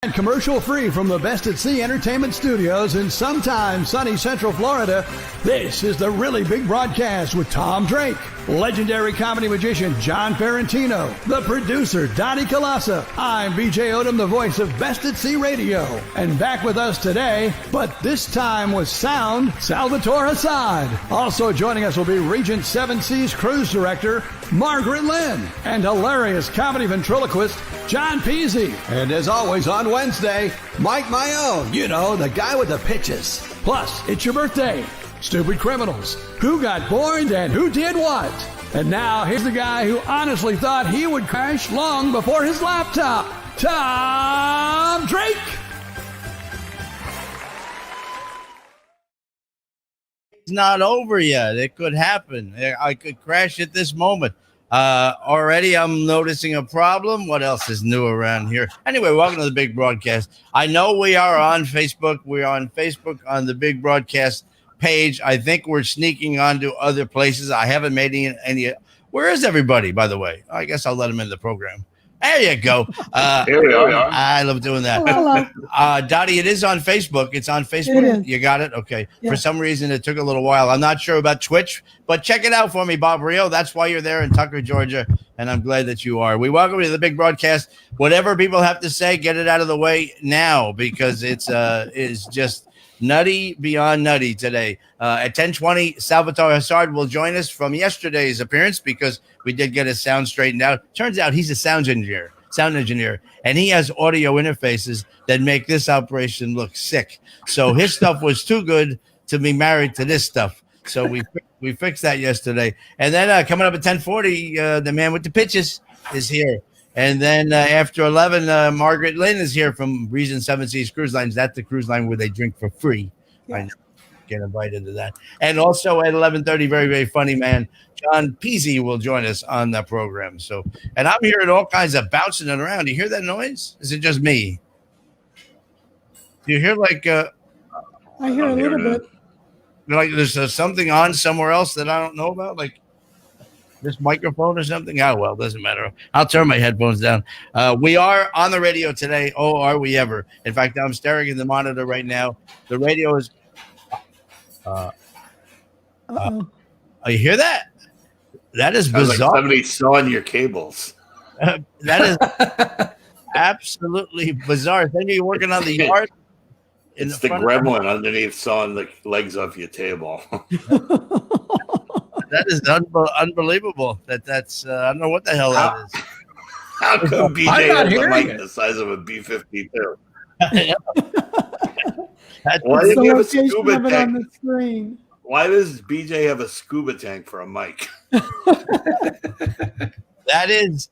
And commercial free from the Best at Sea Entertainment Studios in sometimes sunny Central Florida, this is the Really Big Broadcast with Tom Drake, legendary comedy magician John Ferrantino, the producer Donnie Colassa. I'm BJ Odom, the voice of Best at Sea Radio. And back with us today, but this time with sound, Salvatore Assad. Also joining us will be Regent Seven Seas Cruise Director Margaret Lynn and hilarious comedy ventriloquist John Peasy. And as always on Wednesday, Mike Mayone, you know, the guy with the pitches. Plus, it's your birthday. Stupid criminals. Who got born and who did what? And now, here's the guy who honestly thought he would crash long before his laptop. Tom Drake! It's not over yet. It could happen. I could crash at this moment. Already I'm noticing a problem. What else is new around here? Anyway, welcome to the Big Broadcast. I know we are on Facebook. We're on Facebook on the Big Broadcast page. I think we're sneaking onto other places. I haven't made any. Where is everybody, by the way? I guess I'll let them in the program. There you go. Here we are. I love doing that. Dottie, it is on Facebook. It's on Facebook. You got it? Okay. Yeah. For some reason, it took a little while. I'm not sure about Twitch, but check it out for me, Bob Rio. That's why you're there in Tucker, Georgia, and I'm glad that you are. We welcome you to the Big Broadcast. Whatever people have to say, get it out of the way now because it's is just nutty beyond nutty today. At 10:20, Salvatore Assad will join us from yesterday's appearance because we did get his sound straightened out. Turns out he's a sound engineer, and he has audio interfaces that make this operation look sick. So his stuff was too good to be married to this stuff. So we fixed that yesterday. And then coming up at 10:40, the man with the pitches is here. And then after 11, Margaret Lynn is here from Regent Seven Seas Cruise Lines. That's the cruise line where they drink for free. Yeah. I get invited to that. And also at 11:30, very, very funny man, John Peasy will join us on the program. So, and I'm hearing all kinds of bouncing around. You hear that noise? Is it just me? Do you hear like I hear a little bit. Like there's something on somewhere else that I don't know about? Like this microphone or something? Oh, well, doesn't matter. I'll turn my headphones down. We are on the radio today. Oh, are we ever? In fact, I'm staring at the monitor right now. The radio is... you hear that? That is bizarre. Like somebody sawing your cables. That is absolutely bizarre. Then you're working on the yard. It's the gremlin underneath sawing the legs off your table. That is unbelievable. That's I don't know what the hell that is. How come BJ has a mic the size of a B-52? Why did he have a scuba tank on the screen? Why does BJ have a scuba tank for a mic? That is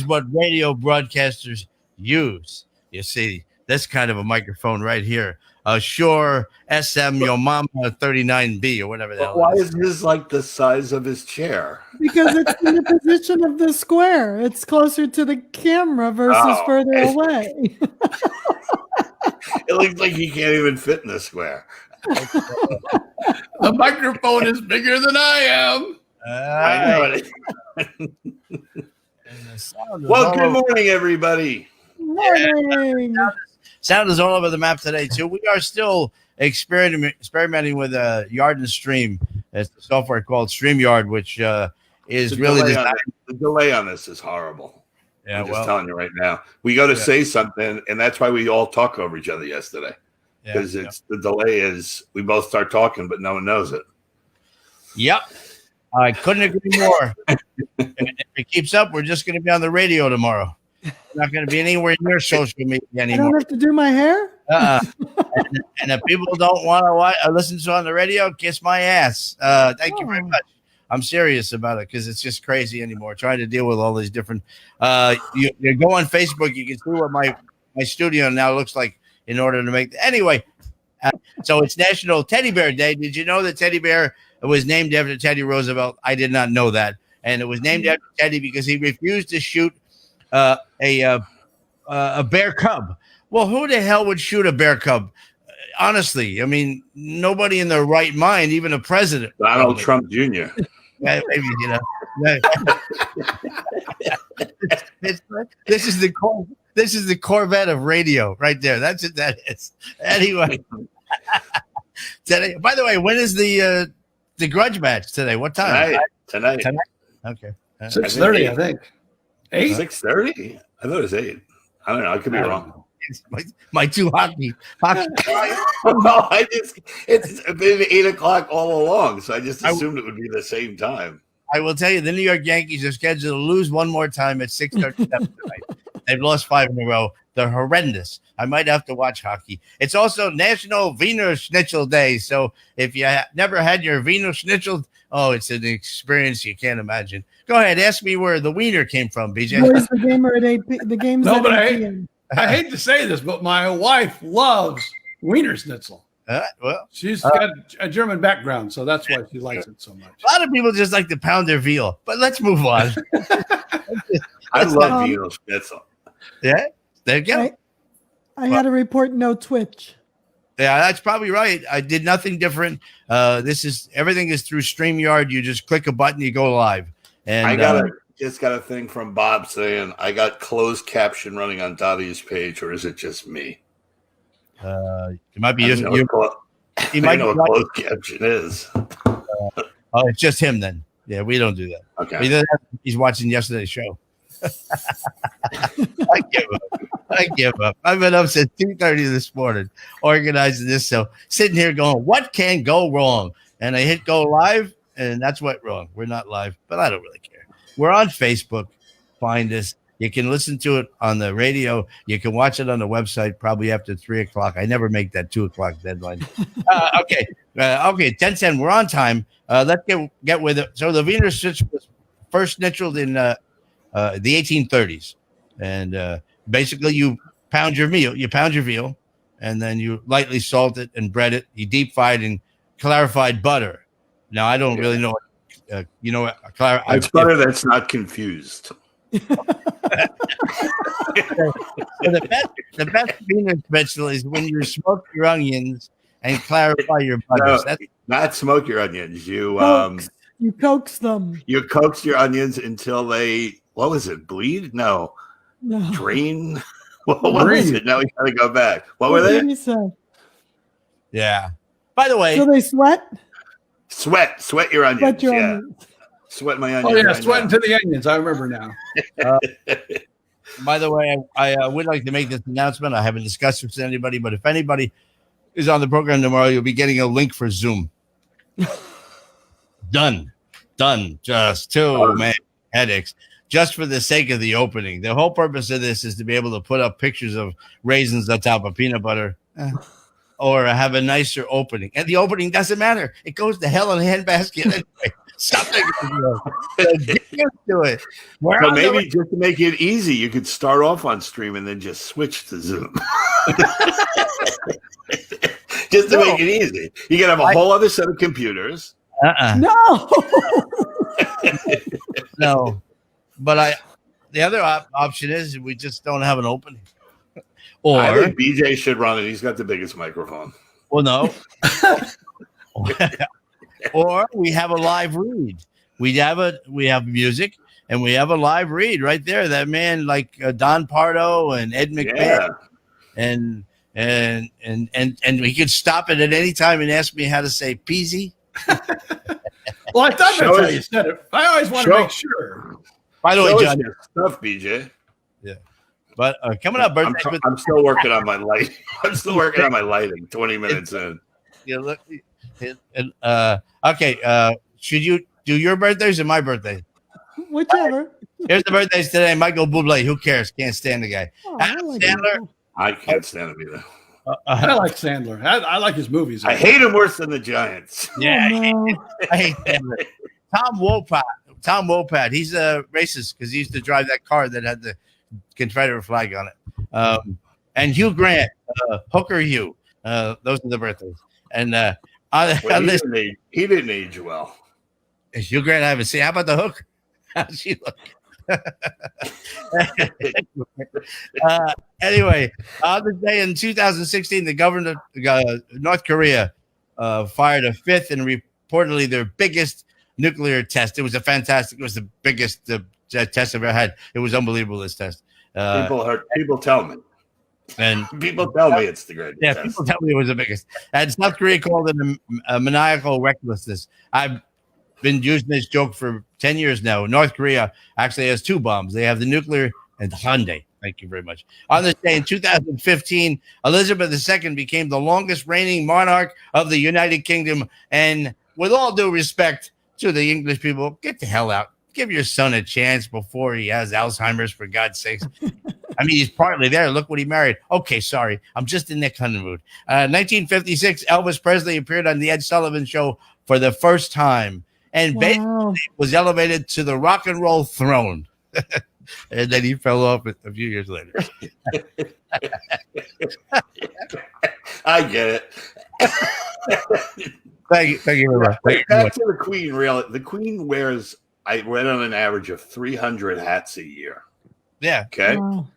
what radio broadcasters use. You see, this kind of a microphone right here. Shure SM Yomama 39B or whatever that. Why is this like the size of his chair? Because it's in the position of the square. It's closer to the camera versus further away. It looks like he can't even fit in the square. The microphone is bigger than I am. I know it. Well, good morning, everybody. Morning. Sound is all over the map today, too. We are still experimenting with Yard and Stream. It's the software called StreamYard, which is really the delay on this is horrible. Yeah, I'm just telling you right now. We got to say something, and that's why we all talk over each other yesterday. Because the delay is we both start talking, but no one knows it. Yep. I couldn't agree more. If it keeps up, we're just going to be on the radio tomorrow. We're not going to be anywhere near social media anymore. I don't have to do my hair? And if people don't want to listen to on the radio, kiss my ass. Thank you very much. I'm serious about it because it's just crazy anymore. Trying to deal with all these different. You go on Facebook, you can see what my studio now looks like in order to make. Anyway, so it's National Teddy Bear Day. Did you know that Teddy Bear was named after Teddy Roosevelt? I did not know that, and it was named after Teddy because he refused to shoot a bear cub. Well, who the hell would shoot a bear cub? Honestly, I mean, nobody in their right mind, even a president. Donald Trump Jr. Maybe, you know. This is the This is the Corvette of radio right there. That's what that is. Anyway. Today, by the way, when is the grudge match today? What time? Tonight. Okay. 6:30, I think. 8? 6:30? I thought it was 8. I don't know. I could be wrong. My two hockey. No, it's been 8 o'clock all along, so I just assumed it would be the same time. I will tell you, the New York Yankees are scheduled to lose one more time at 6:37 tonight. They've lost 5 in a row. They're horrendous. I might have to watch hockey. It's also National Wiener Schnitzel Day. So if you never had your Wiener Schnitzel, it's an experience you can't imagine. Go ahead. Ask me where the wiener came from, BJ. Where's the game at 8? The game's No, at but 8 p.m. I hate to say this, but my wife loves Wiener Schnitzel. Well, She's got a German background, so that's why she likes it so much. A lot of people just like to pound their veal, but let's move on. I love Wiener Schnitzel. Yeah, there you go. I had a report, no Twitch. Yeah, that's probably right. I did nothing different. Everything is through StreamYard. You just click a button, you go live. And I just got a thing from Bob saying I got closed caption running on Dottie's page, or is it just me? It might be you. You might know what closed caption is. It's just him then. Yeah, we don't do that. Okay. He's watching yesterday's show. I give up. I've been up since 2:30 this morning organizing this. So sitting here going, what can go wrong? And I hit go live, and that's what wrong. We're not live, but I don't really care. We're on Facebook. Find us. You can listen to it on the radio. You can watch it on the website probably after 3 o'clock. I never make that 2 o'clock deadline. Okay, 10:10. We're on time. Let's get with it. So the Wiener Schnitzel was first schnitzeled in the 1830s, and basically you pound your veal, and then you lightly salt it and bread it. You deep fried in clarified butter. Now I don't really know. It's butter that's not confused. The best Wiener Schnitzel is when you smoke your onions and clarify your butters. No, not smoke your onions. You coax them. You coax your onions until they, what was it, bleed? No. Drain? What was it? Now we got to go back. What were they? Yeah. By the way. So they sweat? Sweat your onions. Sweat your onions. Sweat my onions. Oh, yeah, sweating to the onions. I remember now. By the way, I would like to make this announcement. I haven't discussed this with anybody, but if anybody is on the program tomorrow, you'll be getting a link for Zoom. Done. Just headaches. Just for the sake of the opening. The whole purpose of this is to be able to put up pictures of raisins on top of peanut butter or have a nicer opening. And the opening doesn't matter. It goes to hell in a handbasket anyway. Something get used to it. So maybe just to make it easy, you could start off on stream and then just switch to Zoom. Just to make it easy. You can have a whole other set of computers. No. But the other option is we just don't have an opening. Or I think BJ should run it. He's got the biggest microphone. Well, no. Or we have a live read. We have music and we have a live read right there. That man like Don Pardo and Ed McMahon, and we could stop it at any time and ask me how to say peasy. Well, I thought that's how you said it. I always want to make sure. By the way, John, stuff, BJ. Yeah, but coming up, birthday. I'm still working on my light. I'm still working on my lighting. 20 minutes in. Yeah, look. Okay. Should you do your birthdays or my birthday? Whichever. Here's the birthdays today. Michael Bublé. Who cares? Can't stand the guy. Sandler. I can't stand him either. I like Sandler. I like his movies. I hate him worse than the Giants. Yeah, I hate Sandler. Tom Wopat. He's a racist because he used to drive that car that had the Confederate flag on it. And Hugh Grant, Hooker Hugh. Those are the birthdays. And he didn't age well. Hugh Grant, I haven't seen. How about the Hooker? How's she look? Anyway, on the day in 2016, the government of North Korea fired a fifth and reportedly their biggest nuclear test. It was the biggest test I've ever had. It was unbelievable, this test. People tell me. And people tell me it's the greatest. Yeah, people tell me it was the biggest. And South Korea called it a maniacal recklessness. I've been using this joke for 10 years now. North Korea actually has 2 bombs. They have the nuclear and the Hyundai. Thank you very much. On this day in 2015, Elizabeth II became the longest reigning monarch of the United Kingdom. And with all due respect to the English people, get the hell out. Give your son a chance before he has Alzheimer's, for God's sakes. I mean, he's partly there. Look what he married. Okay, sorry. I'm just in that kind of mood. 1956, Elvis Presley appeared on The Ed Sullivan Show for the first time and basically was elevated to the rock and roll throne. And then he fell off a few years later. I get it. Thank you very much. Back to the Queen. Really, the Queen wears, I read, on an average of 300 hats a year. Yeah. Okay. Wow.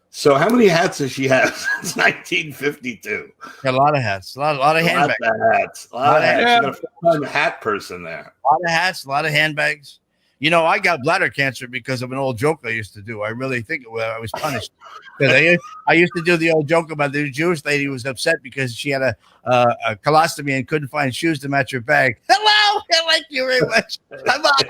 So how many hats does she have since 1952? A lot of hats. A lot of handbags. A lot of hats. She's got a full-time hat person there. A lot of hats, a lot of handbags. You know, I got bladder cancer because of an old joke I used to do. I really think I was punished. Because I used to do the old joke about the Jewish lady who was upset because she had a colostomy and couldn't find shoes to match her bag. Hello, thank you very much. Come on.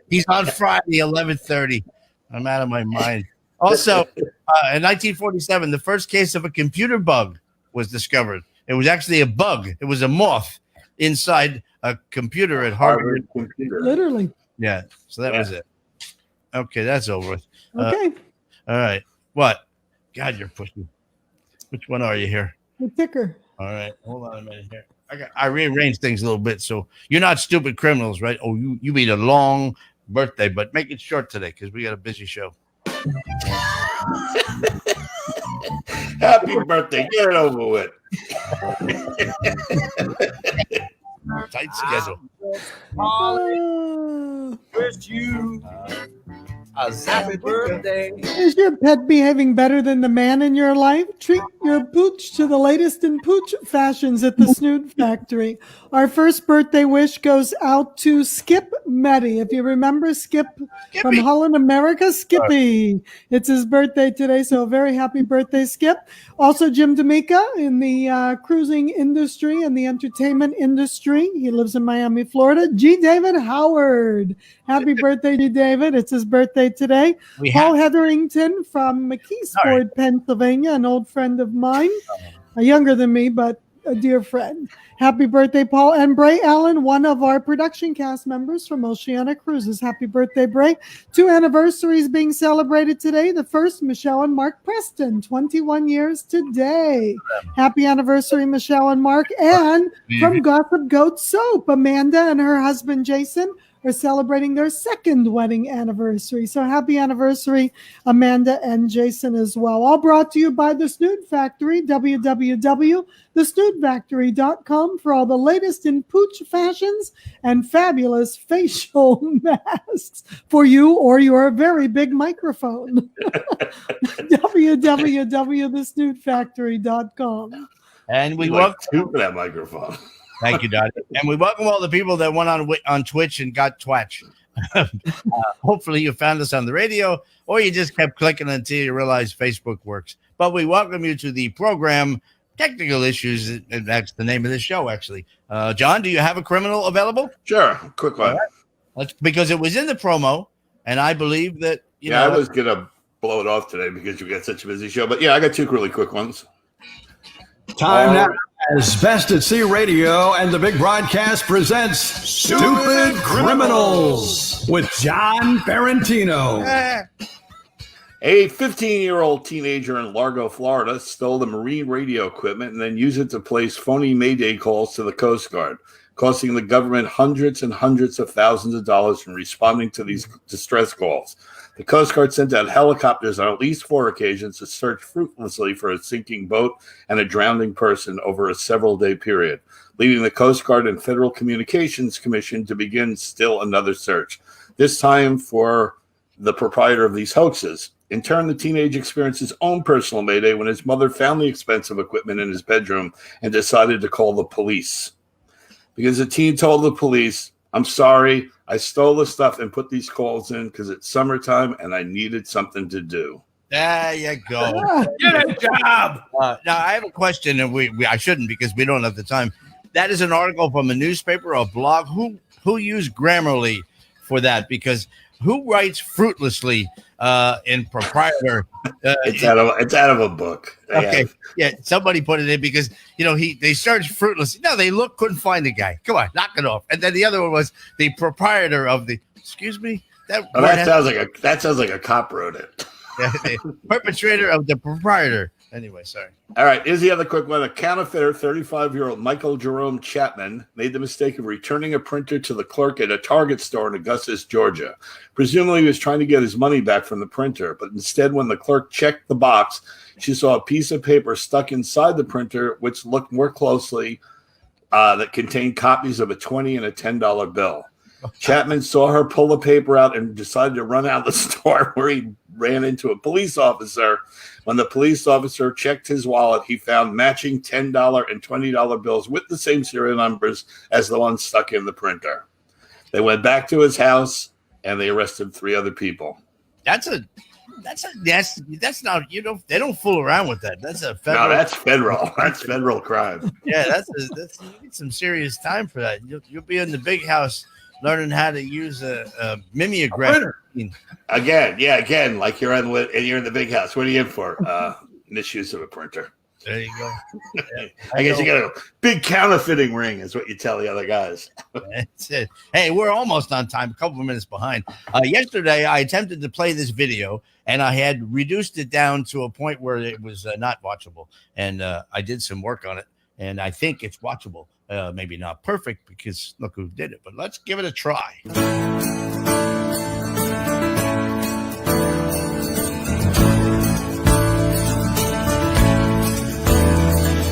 He's on Friday, 11:30. I'm out of my mind. Also, in 1947, the first case of a computer bug was discovered. It was actually a bug. It was a moth inside a computer at Harvard. Literally. Yeah. So that was it. Okay, that's over with. Okay. All right. What? God, you're pushing. Which one are you here? The ticker. All right. Hold on a minute here. I rearranged things a little bit. So you're not stupid criminals, right? Oh, you mean a long birthday, but make it short today because we got a busy show. Happy birthday. Get it over with. Tight schedule. Wish you a happy birthday. Is your pet behaving better than the man in your life? Treat your pooch to the latest in pooch fashions at the Snood Factory. Our first birthday wish goes out to Skip Meddy. If you remember Skip from Holland America, Skippy. It's his birthday today, so very happy birthday, Skip. Also, Jim D'Amica in the cruising industry and the entertainment industry. He lives in Miami, Florida. G. David Howard. Happy birthday to David. It's his birthday today. Paul Hetherington from McKeesport, Pennsylvania, an old friend of mine, younger than me, but a dear friend. Happy birthday, Paul. And Bray Allen, one of our production cast members from Oceana Cruises. Happy birthday, Bray. 2 anniversaries being celebrated today. The first, Michelle and Mark Preston, 21 years today. Happy anniversary, Michelle and Mark. And from Gossip Goat Soap, Amanda and her husband, Jason, are celebrating their 2nd wedding anniversary. So happy anniversary, Amanda and Jason as well. All brought to you by The Snood Factory, www.thesnoodfactory.com for all the latest in pooch fashions and fabulous facial masks for you or your very big microphone. www.thesnoodfactory.com. And we welcome to that microphone. Thank you, Dottie. And we welcome all the people that went on Twitch and got twatch. Hopefully you found us on the radio or you just kept clicking until you realized Facebook works. But we welcome you to the program, Technical Issues, and that's the name of the show, actually. John, do you have a criminal available? Sure. Quick one. Right. Because it was in the promo, and I believe that, I was going to blow it off today because we got such a busy show. But, I got 2 really quick ones. Time now as Best at Sea Radio and the Big Broadcast presents Stupid Criminals with John Ferrantino. A 15-year-old teenager in Largo, Florida stole the marine radio equipment and then used it to place phony Mayday calls to the Coast Guard, costing the government hundreds and hundreds of thousands of dollars in responding to these distress calls. The Coast Guard sent out helicopters on at least 4 occasions to search fruitlessly for a sinking boat and a drowning person over a several-day period, leading the Coast Guard and Federal Communications Commission to begin still another search, this time for the proprietor of these hoaxes. In turn, the teenager experienced his own personal mayday when his mother found the expensive equipment in his bedroom and decided to call the police. Because the teen told the police, "I'm sorry, I stole the stuff and put these calls in because it's summertime and I needed something to do." There you go. Get a job. Now, I have a question, and I shouldn't because we don't have the time. That is an article from a newspaper or a blog. Who used Grammarly for that? Because who writes fruitlessly in proprietor? It's out of a book. Okay, yeah, somebody put it in because they searched fruitless. No, they couldn't find the guy. Come on, knock it off. And then the other one was the proprietor of the. Excuse me. That sounds like a cop wrote it. The perpetrator of the proprietor. Anyway, sorry. All right, here's the other quick one. A counterfeiter, 35-year-old Michael Jerome Chapman, made the mistake of returning a printer to the clerk at a Target store in Augustus, Georgia. Presumably, he was trying to get his money back from the printer, but instead, when the clerk checked the box, she saw a piece of paper stuck inside the printer, which looked more closely that contained copies of a $20 and a $10 bill. Chapman saw her pull the paper out and decided to run out of the store, where he ran into a police officer. When the police officer checked his wallet, he found matching $10 and $20 bills with the same serial numbers as the ones stuck in the printer. They went back to his house and they arrested 3 other people. That's not, they don't fool around with that. That's a federal. No, that's federal. That's federal crime. Yeah, that's you need some serious time for that. You'll be in the big house learning how to use a mimeograph. Again, like you're in the big house. What are you in for? Misuse of a printer. There you go. Yeah. I guess you got a big counterfeiting ring is what you tell the other guys. That's it. Hey, we're almost on time, a couple of minutes behind. Yesterday, I attempted to play this video, and I had reduced it down to a point where it was not watchable. And I did some work on it, and I think it's watchable. Maybe not perfect because look who did it, but let's give it a try.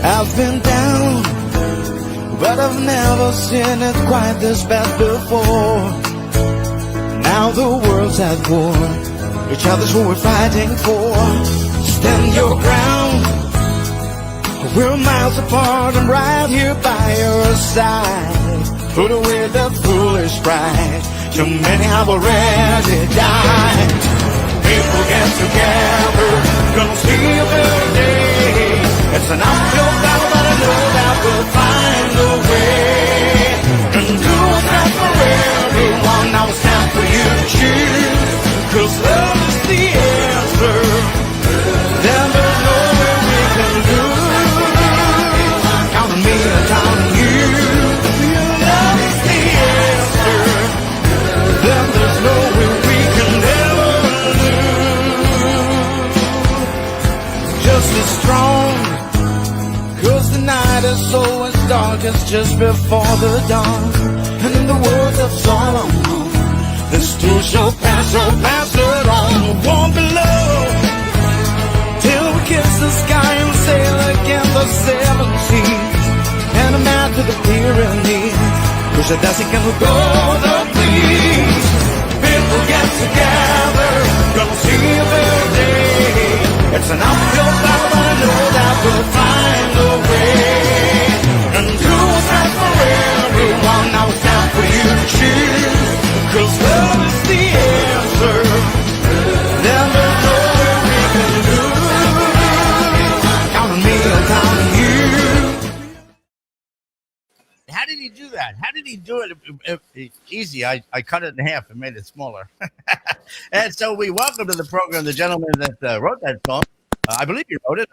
I've been down, but I've never seen it quite this bad before. Now the world's at war, each other's who we're fighting for. Stand your ground. We're miles apart, I'm right here by your side. Put away the foolish pride. Too many have already died. People get together, gonna see a better day. It's an uphill battle, but I know that we'll find a way. And do what's right for everyone. Now it's time for you to choose, 'cause love is the answer. Then there's no way we can lose. Count on me and count on you. Love is the answer. Then there's no way we can ever lose. Just as strong, 'cause the night is always darkest just before the dawn. And in the words of Solomon, this too shall pass, so pass it on. Warm below, till we kiss the sky and sail again the 7 seas. And a man to the Pyrenees, push a dancing can go the breeze. People get together, gonna see a better day. It's an uphill battle, but I know that we'll find a way. And do what's right for everyone. Now it's time for you to choose, 'cause love is the answer. Then there's no way we can lose. Count on me and count on you. How did he do that? How did he do it? Easy. I cut it in half and made it smaller. And so we welcome to the program the gentleman that wrote that song. I believe he wrote it.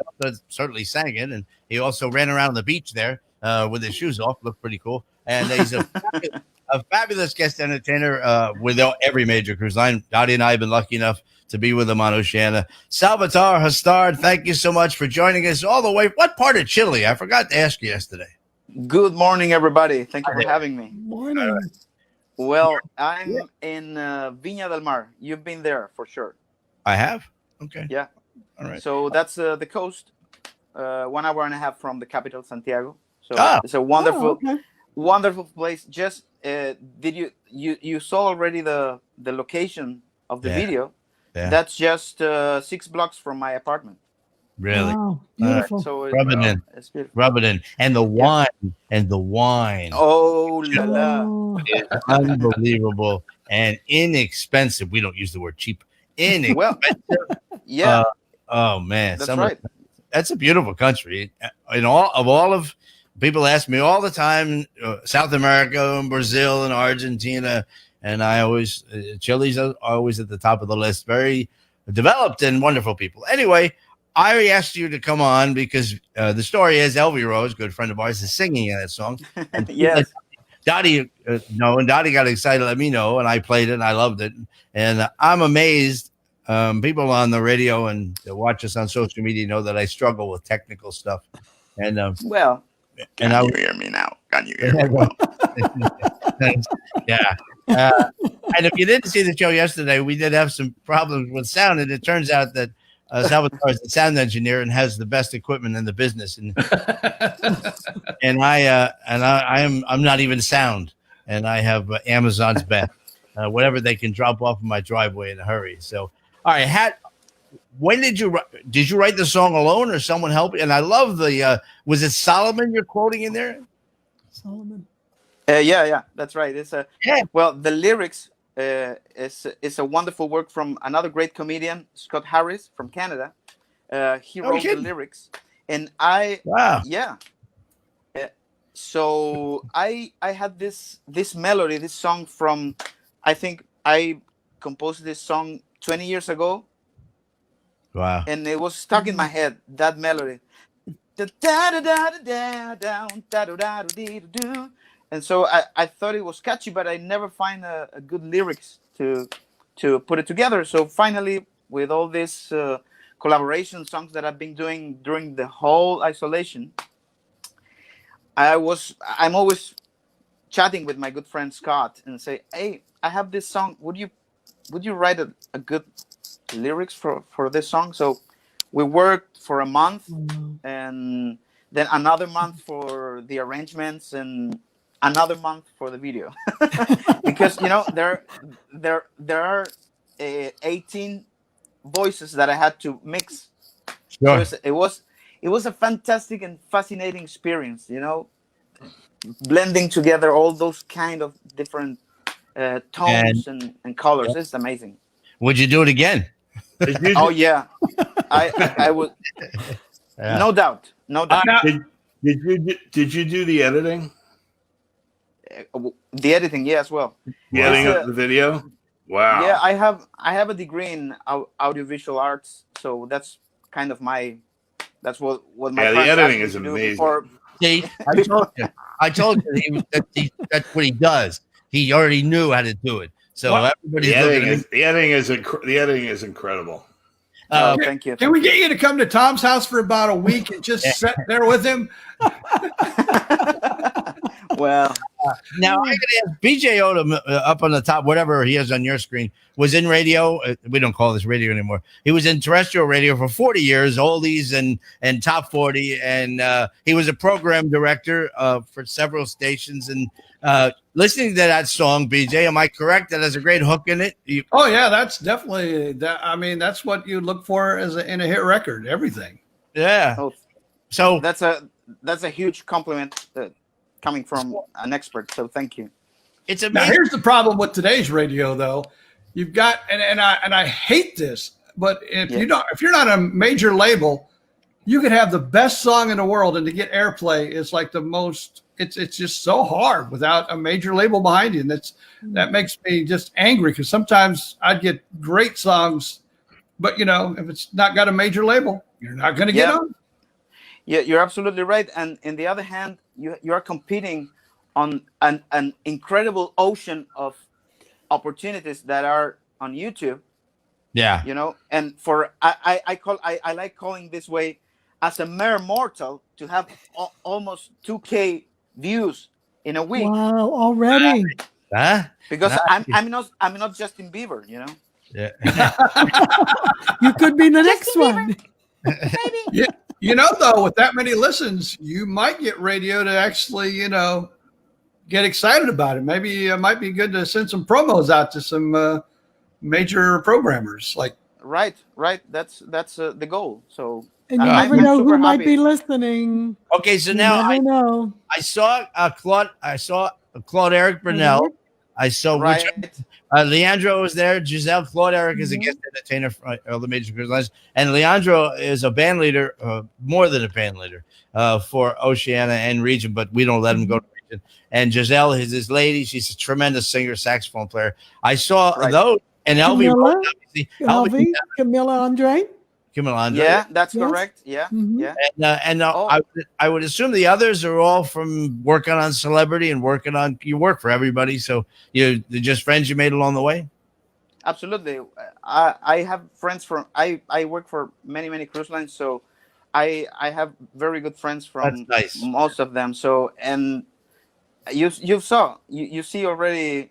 Certainly sang it. And he also ran around the beach there with his shoes off. Looked pretty cool. And he's a fabulous guest entertainer with every major cruise line. Dottie and I have been lucky enough to be with him on Oceania. Salvatore Hastard, thank you so much for joining us all the way. What part of Chile? I forgot to ask you yesterday. Good morning, everybody. Thank you for having me. Morning. Well, I'm in Viña del Mar. You've been there for sure. I have? Okay. Yeah. All right. So that's the coast, 1 hour and a half from the capital, Santiago. So it's a wonderful place. Just did you saw already the location of the video? Yeah. That's just 6 blocks from my apartment. Really? Wow, beautiful. So rub it in. And the wine. Oh la la. It's unbelievable and inexpensive. We don't use the word cheap. Inexpensive. Well, yeah. Oh man, That's right. That's a beautiful country. In all of people ask me all the time, South America and Brazil and Argentina, and I always Chile's always at the top of the list. Very developed and wonderful people. Anyway, I asked you to come on because the story is Elvie Rose, good friend of ours, is singing in that song. And yes. Dottie, and Dottie got excited, let me know, and I played it, and I loved it. And I'm amazed. People on the radio and that watch us on social media know that I struggle with technical stuff. And well, can you hear me now? Can you hear me? Well? Yeah. And if you didn't see the show yesterday, we did have some problems with sound, and it turns out that Salvatore is the sound engineer and has the best equipment in the business. And I'm not even sound, and I have Amazon's best, whatever they can drop off in my driveway in a hurry. So. All right, when did you write the song alone or someone help you? And I love the was it Solomon you're quoting in there? Solomon. Yeah, that's right. It's well, the lyrics is a wonderful work from another great comedian, Scott Harris from Canada. He wrote the lyrics, and so I had this melody, this song from, I think I composed this song 20 years ago. Wow. And it was stuck in my head, that melody. And so I thought it was catchy, but I never find a good lyrics to put it together. So finally, with all these collaboration songs that I've been doing during the whole isolation, I'm always chatting with my good friend Scott and say, hey, I have this song. Would you write a good lyrics for this song? So we worked for a month, and then another month for the arrangements, and another month for the video. Because there are 18 voices that I had to mix. Sure. So it was a fantastic and fascinating experience, blending together all those kind of different tones and colors. It's amazing. Would you do it again? Oh yeah, I would. Yeah. No doubt. Did you do the editing? The editing, yeah, as well. The editing of the video. Wow. Yeah, I have a degree in audiovisual arts, so that's kind of that's what my. Yeah, the editing is amazing. See, I told you that's what he does. He already knew how to do it. So everybody's the editing is incredible. Thank you. Can we get you to come to Tom's house for about a week and just sit there with him? Well, now I could ask BJ Odom up on the top, whatever he has on your screen, was in radio. We don't call this radio anymore. He was in terrestrial radio for 40 years, oldies and top 40, and he was a program director for several stations. And listening to that song, BJ, am I correct? That has a great hook in it. Oh yeah, that's definitely that. I mean, that's what you look for in a hit record. Everything. Yeah. So that's a huge compliment coming from an expert. So thank you. It's amazing. Now here's the problem with today's radio, though. You've got and I hate this, but if you're not a major label, you could have the best song in the world, and to get airplay is like the most. It's just so hard without a major label behind you, and that makes me just angry because sometimes I'd get great songs, but if it's not got a major label, you're not going to get on. Yeah, you're absolutely right. And on the other hand, you are competing on an incredible ocean of opportunities that are on YouTube. Yeah, and for I like calling this way, as a mere mortal, to have almost 2K views in a week. Wow, already. Because I'm not Justin Bieber, Yeah. You could be the next one. Maybe. Yeah, though, with that many listens, you might get radio to actually, get excited about it. Maybe it might be good to send some promos out to some major programmers. Right. That's the goal. So. And you never know who might be listening. Okay, so now I saw Claude Eric Burnell. I saw Leandro was there. Giselle, Claude Eric is a guest entertainer for all the major cruise lines. And Leandro is a band leader, more than a band leader, for Oceania and region, but we don't let him go to region. And Giselle is his lady. She's a tremendous singer, saxophone player. I saw those. And Camilla Andre. Yeah, that's correct. Yeah, yeah. And I would assume the others are all from working on Celebrity and you work for everybody. So they're just friends you made along the way. Absolutely. I have friends I work for many cruise lines, so I have very good friends from most of them. So, and you see already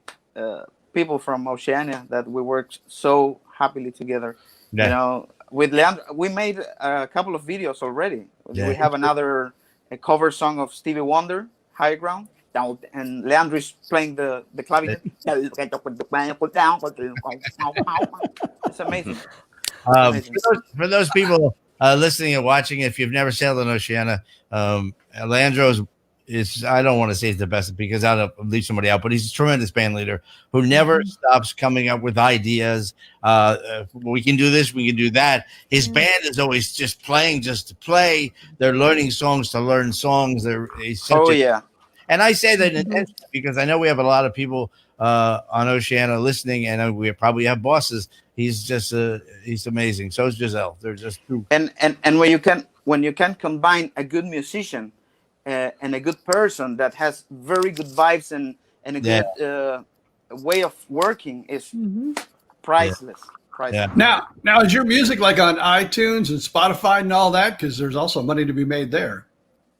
people from Oceania that we worked so happily together. Yeah. You know, with Leandro, we made a couple of videos already. Yeah. We have a cover song of Stevie Wonder, High Ground, and Leandro is playing the clavinet. It's amazing. For those people listening and watching, if you've never sailed on Oceania, Leandro's I don't want to say he's the best because I don't leave somebody out, but he's a tremendous band leader who never stops coming up with ideas. We can do this, we can do that. His band is always just playing just to play. They're learning songs to learn songs. And I say that intentionally because I know we have a lot of people on Oceania listening, and we probably have bosses. He's just he's amazing. So is Giselle. They're just true. And when you can combine a good musician and a good person that has very good vibes and a good way of working is priceless. Yeah. Now is your music like on iTunes and Spotify and all that? Because there's also money to be made there.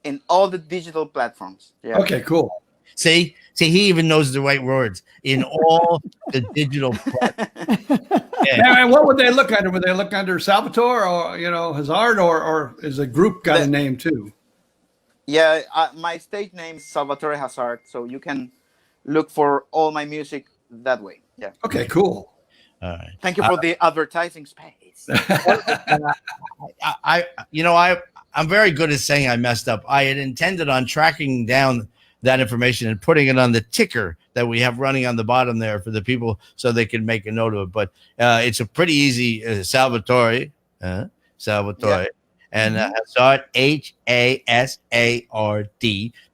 In all the digital platforms. Yeah. Okay, cool. See, he even knows the right words. In all the digital platforms. Yeah. And what would they look under? Would they look under Salvatore or Hazard, or is a group got a name too? Yeah, my stage name is Salvatore Hazard, so you can look for all my music that way. Yeah. Okay, cool. All right. Thank you for the advertising space. I'm very good at saying I messed up. I had intended on tracking down that information and putting it on the ticker that we have running on the bottom there for the people so they can make a note of it. But it's a pretty easy Salvatore. And Hazard, Hasard,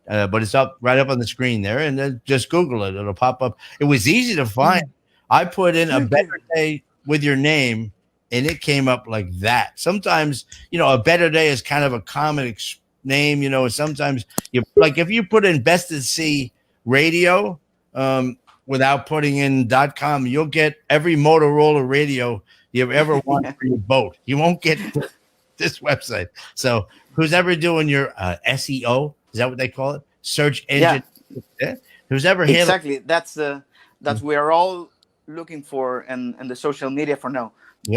but it's right up on the screen there, and then just Google it; it'll pop up. It was easy to find. I put in a better day with your name, and it came up like that. Sometimes, a better day is kind of a common name. Sometimes if you put in Best at Sea Radio without putting in .com, you'll get every Motorola radio you've ever wanted for your boat. You won't get this website. So who's ever doing your SEO, is that what they call it? Search engine. Yeah. Who's ever exactly that's we are all looking for and the social media for now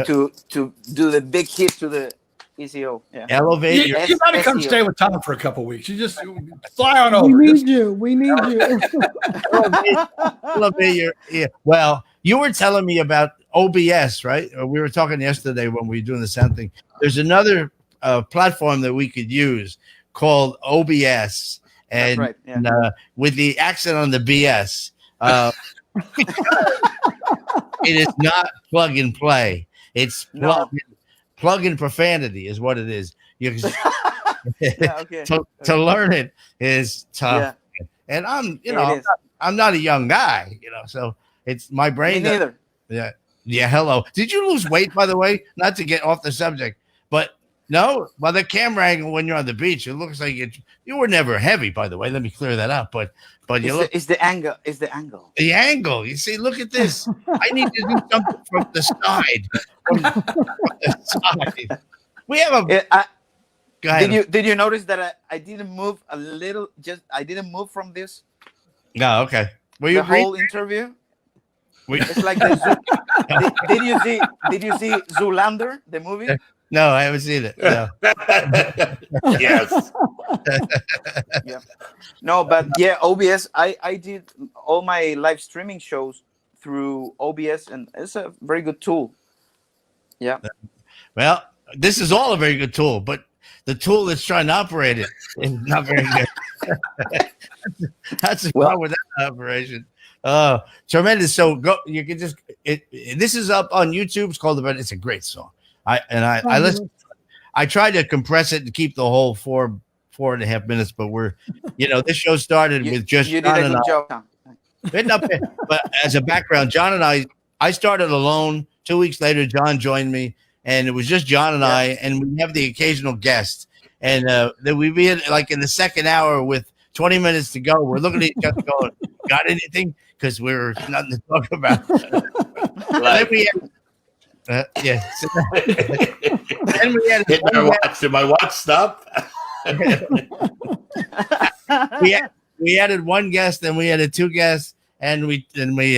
to do the big hit to the SEO. Yeah. Elevate you gotta come stay with Tom for a couple of weeks. You just fly on over. We need you. Elevate your Well, you were telling me about OBS, right? We were talking yesterday when we were doing the sound thing. There's another platform that we could use called OBS, and, right, yeah. With the accent on the BS, it is not plug and play. It's plug in profanity is what it is. To learn it is tough, and I'm not a young guy, so it's my brain. Me neither. Yeah. Hello. Did you lose weight, by the way? Not to get off the subject, but no. By the camera angle when you're on the beach, it looks like you were never heavy. By the way, let me clear that up. But it's the angle. It's the angle. The angle. You see, look at this. I need to do something from the side. From the side. We have a. Go ahead. Did you notice that I didn't move a little? I didn't move from this. No. Okay. Were you the whole interview? It's like did you see Zoolander, the movie? No, I haven't seen it. No. Yes. Yeah. No, but OBS. I did all my live streaming shows through OBS, and it's a very good tool. Yeah. Well, this is all a very good tool, but the tool that's trying to operate it is not very good. That's the problem with that operation. Tremendous. So go. You can just this is up on YouTube. It's called It's a great song. I listen. I tried to compress it and keep the whole 4.5 minutes, but this show started with just you John did a and good I. job, Tom. But as a background, John and I started alone. 2 weeks later, John joined me, and it was just John and I, and we have the occasional guest. And then we be in the second hour with 20 minutes to go. We're looking at each other going, got anything? Because we're nothing to talk about. Then we had, So then we had hit my watch. Did my watch stop? we added one guest, then we added two guests, and we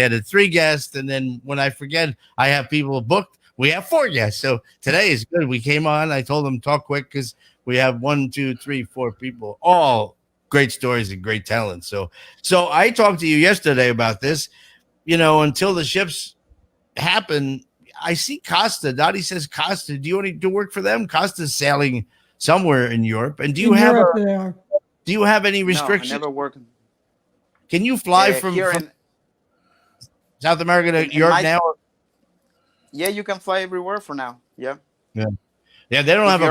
added three guests, and then when I forget, I have people booked. We have four guests. So today is good. We came on. I told them talk quick because we have 1, 2, 3, 4 people, all great stories and great talent. So I talked to you yesterday about this. Until the ships happen, I see Costa. Dottie says Costa. Do you want to do work for them? Costa's sailing somewhere in Europe. And do you have any restrictions? No, I never worked. Can you fly from South America to Europe now? Yeah, you can fly everywhere for now. Yeah. Yeah. They don't have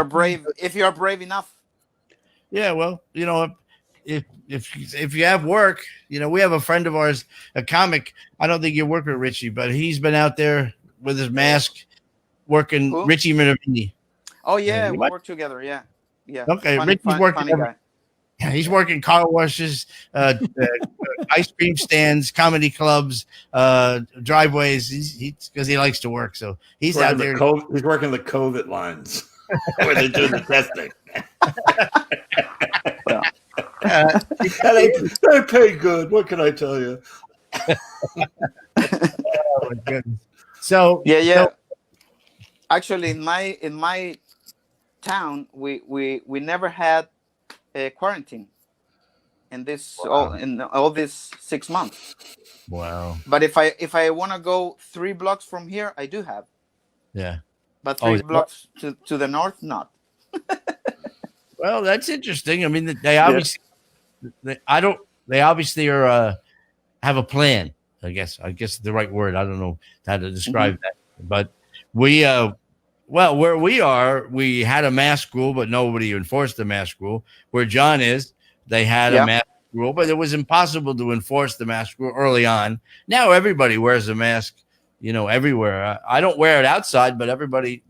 if you're brave enough. Yeah, well, if you have work, we have a friend of ours, a comic. I don't think you work with Richie, but he's been out there with his mask working. Who? Richie Minervini. Oh yeah, we work together. Yeah. Okay, Richie's working. He's working car washes, ice cream stands, comedy clubs, driveways. Because he likes to work, so he's out there. He's working the COVID lines where they're doing the testing. They pay good. What can I tell you? Oh my goodness. So So, actually, in my town, we never had a quarantine in all these 6 months. Wow. But if I want to go 3 blocks from here, I do have. Yeah. But 3 blocks to the north, not. Well, that's interesting. I mean, they obviously they obviously are have a plan. I guess the right word. I don't know how to describe that. But we where we are, we had a mask rule, but nobody enforced the mask rule. Where John is, they had a mask rule, but it was impossible to enforce the mask rule early on. Now everybody wears a mask, everywhere. I don't wear it outside, but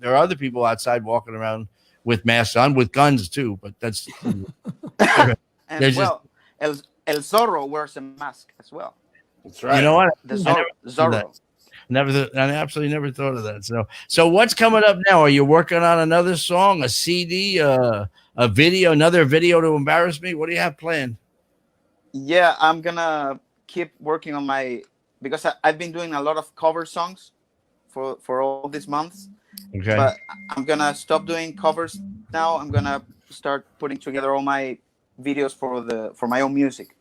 there are other people outside walking around with masks on, with guns too. But that's and El Zorro wears a mask as well. That's right. You know what? The Zorro. I absolutely never thought of that. So what's coming up now? Are you working on another song, a CD, a video, another video to embarrass me? What do you have planned? Yeah, I'm gonna keep working on because I've been doing a lot of cover songs for all these months. Okay. But I'm gonna stop doing covers now. I'm gonna start putting together all my videos for my own music.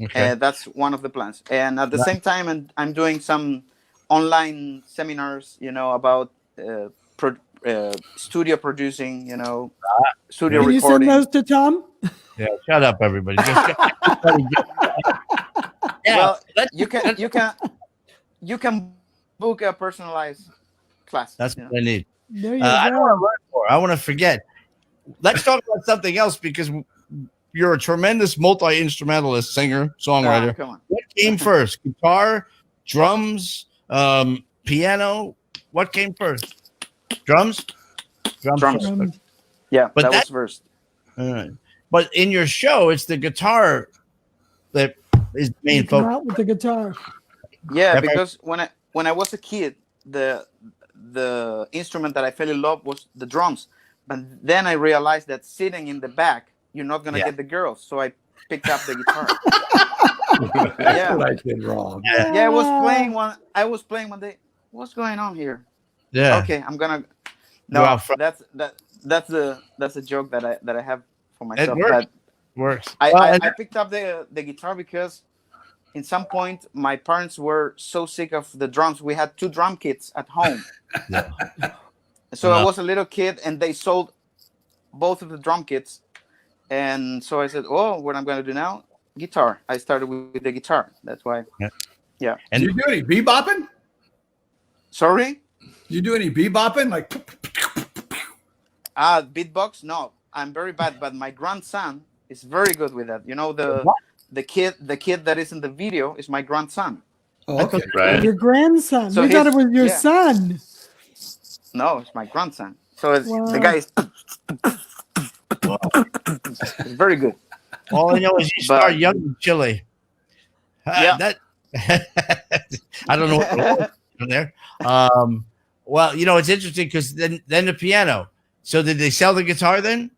Okay. That's one of the plans. And at the same time, I'm doing some online seminars, about studio producing, studio Can recording. you send those to Tom? Yeah, shut up, everybody. Well, you can book a personalized class. That's what I need. There you I don't go. want to learn more. I want to forget. Let's talk about something else because you're a tremendous multi-instrumentalist, singer, songwriter. Come on. What came first? Guitar, drums, piano? What came first? Drums? Drums. Yeah, but that was first. All right. But in your show, it's the guitar that is the main Come focus. out with the guitar. Yeah, because when I was a kid, the instrument that I fell in love was the drums. But then I realized that sitting in the back, you're not gonna get the girls. So I picked up the guitar. That's what I did wrong. Yeah, I was playing one day. What's going on here? Yeah. Okay, I'm gonna. No, that's a joke that I have for myself. It works. I picked up the guitar because in some point my parents were so sick of the drums. We had 2 drum kits at home. So I was a little kid and they sold both of the drum kits. And so I said, what I'm going to do now? Guitar. I started with the guitar. That's why. Yeah. And do you do any bebopping? Sorry? Do you do any bebopping? Like beatbox? No, I'm very bad, but my grandson is very good with that. You know, the kid that is in the video is my grandson. Oh, okay. Right. Your grandson. So We thought it was your son. No, it's my grandson. So the guy is it's very good. All I know is you start young in Chile. Yeah. I don't know what there. Well, you know, it's interesting because then the piano. So did they sell the guitar then?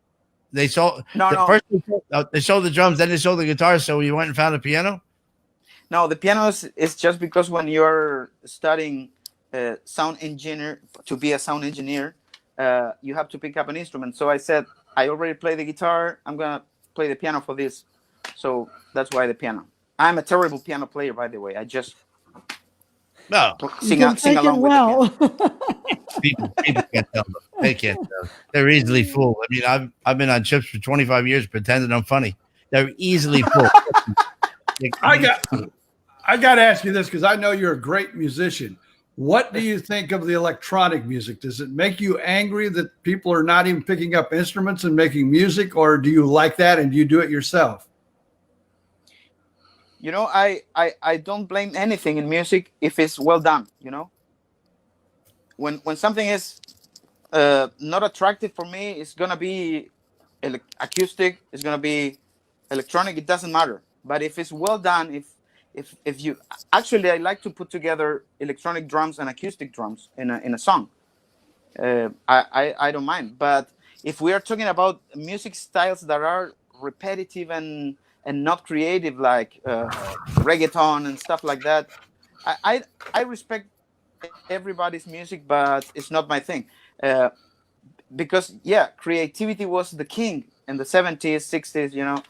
They sold first they sold the drums, then they sold the guitar. So you went and found a piano? No, the piano is just because when you're studying sound engineer to be a sound engineer, you have to pick up an instrument. So I said, I already play the guitar. I'm gonna play the piano for this. So that's why the piano. I'm a terrible piano player, by the way. I just sing along with the piano. People can't tell them. They can't tell. They're easily fooled. I mean, I've been on trips for 25 years pretending I'm funny. They're easily fooled. I got to ask you this because I know you're a great musician. What do you think of the electronic music? Does it make you angry that people are not even picking up instruments and making music, or do you like that and do you do it yourself? You know, I don't blame anything in music if it's well done. You know, when something is not attractive for me, it's gonna be acoustic. It's gonna be electronic. It doesn't matter. But if it's well done, if you actually, I like to put together electronic drums and acoustic drums in a song. I don't mind. But if we are talking about music styles that are repetitive and not creative, like reggaeton and stuff like that, I respect everybody's music, but it's not my thing. Because creativity was the king in the 70s, 60s. You know.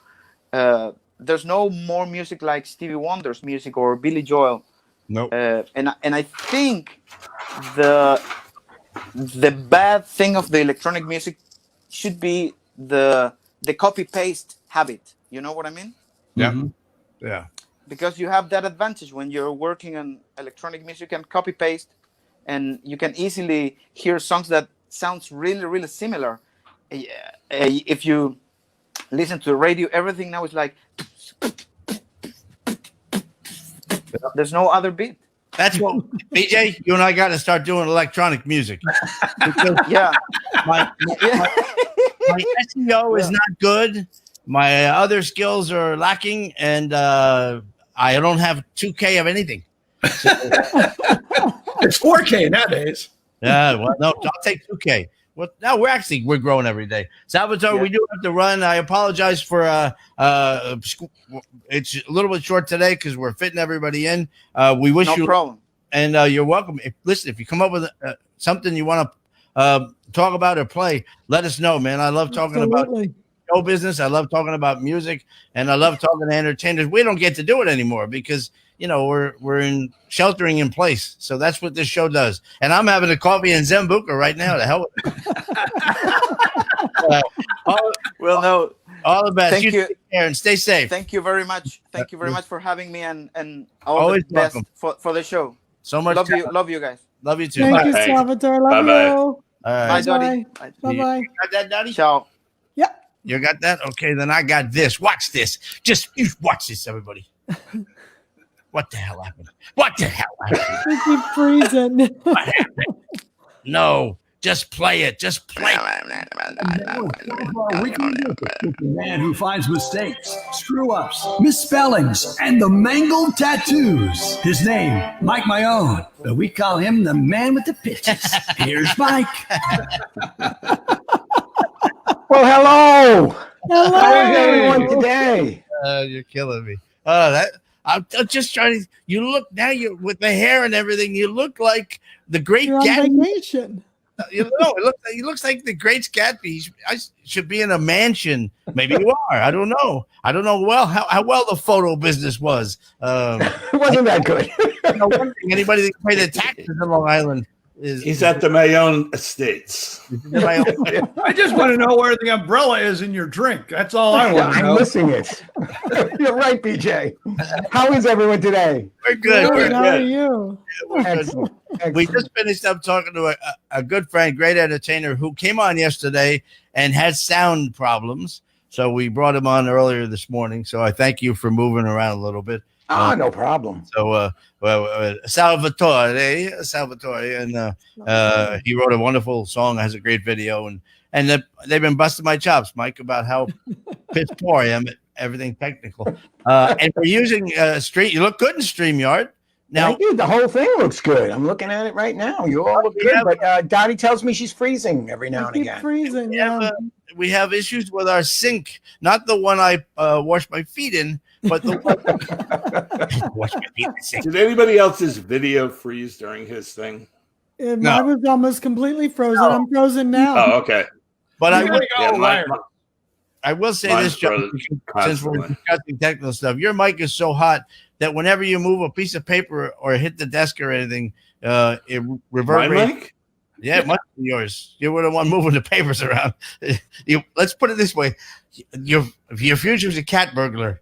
There's no more music like Stevie Wonder's music or Billy Joel. No. And I think the bad thing of the electronic music should be the copy paste habit. You know what I mean? Yeah. Mm-hmm. Yeah. Because you have that advantage when you're working on electronic music and copy paste, and you can easily hear songs that sounds really, really similar. If you listen to the radio, everything now is like there's no other beat. That's what BJ, you and I got to start doing electronic music. Because my SEO is not good. My other skills are lacking, and I don't have 2K of anything. So, it's 4K nowadays. Yeah, well, no, I'll take 2K. Well, now we're growing every day. Salvatore, we do have to run. I apologize for it's a little bit short today because we're fitting everybody in. We wish you no problem, and you're welcome. If you come up with something you want to talk about or play, let us know, man. I love talking about show business. I love talking about music, and I love talking to entertainers. We don't get to do it anymore because we're in sheltering in place. So that's what this show does. And I'm having a coffee in Zambuca right now to hell with it. All the best. Thank you. Take care and stay safe. Thank you very much. Thank you very much for having me and all the best for the show. So much. Love you guys. Love you too. Thank you, Salvatore. Love you. All right. Bye, Dottie. Bye-bye. You got that, Dottie? Ciao. Yeah. You got that? Okay, then I got this. Watch this. Just watch this, everybody. What the hell happened? I keep freezing. What happened? No, just play it. Just play it. The man who finds mistakes, screw-ups, misspellings, and the mangled tattoos. His name, Mike Mayone, but we call him the man with the pitches. Here's Mike. Well, hello. Hello. How is everyone today? You're killing me. I'm just trying to. You look now. You with the hair and everything. You look like the great You're on Gatsby. vacation. It looks like the great Gatsby. I should be in a mansion. Maybe you are. I don't know. Well, how well the photo business was. It wasn't that good. One thing, anybody that can pay their taxes in Long Island He's at the Mayonne Estates. I just want to know where the umbrella is in your drink. That's all I want to know. I'm missing it. You're right, BJ. How is everyone today? We're good. How are you? Excellent. We just finished up talking to a good friend, great entertainer, who came on yesterday and had sound problems. So we brought him on earlier this morning. So I thank you for moving around a little bit. No problem. So Salvatore, and he wrote a wonderful song, has a great video, and they've been busting my chops, Mike, about how piss poor I am at everything technical. And we're using you look good in StreamYard. Now, thank you. The whole thing looks good. I'm looking at it right now. You all look good, but Dottie tells me she's freezing every now and again. Freezing. We have issues with our sink, not the one I wash my feet in, but the one wash my feet in the sink. Did anybody else's video freeze during his thing? No. I was almost completely frozen. I'm frozen now. Oh, okay. But I will say this, John, since we're discussing technical stuff, your mic is so hot that whenever you move a piece of paper or hit the desk or anything, it reverberates. My mic? Yeah, it must be yours. You were the one moving the papers around. Let's put it this way: your future's a cat burglar.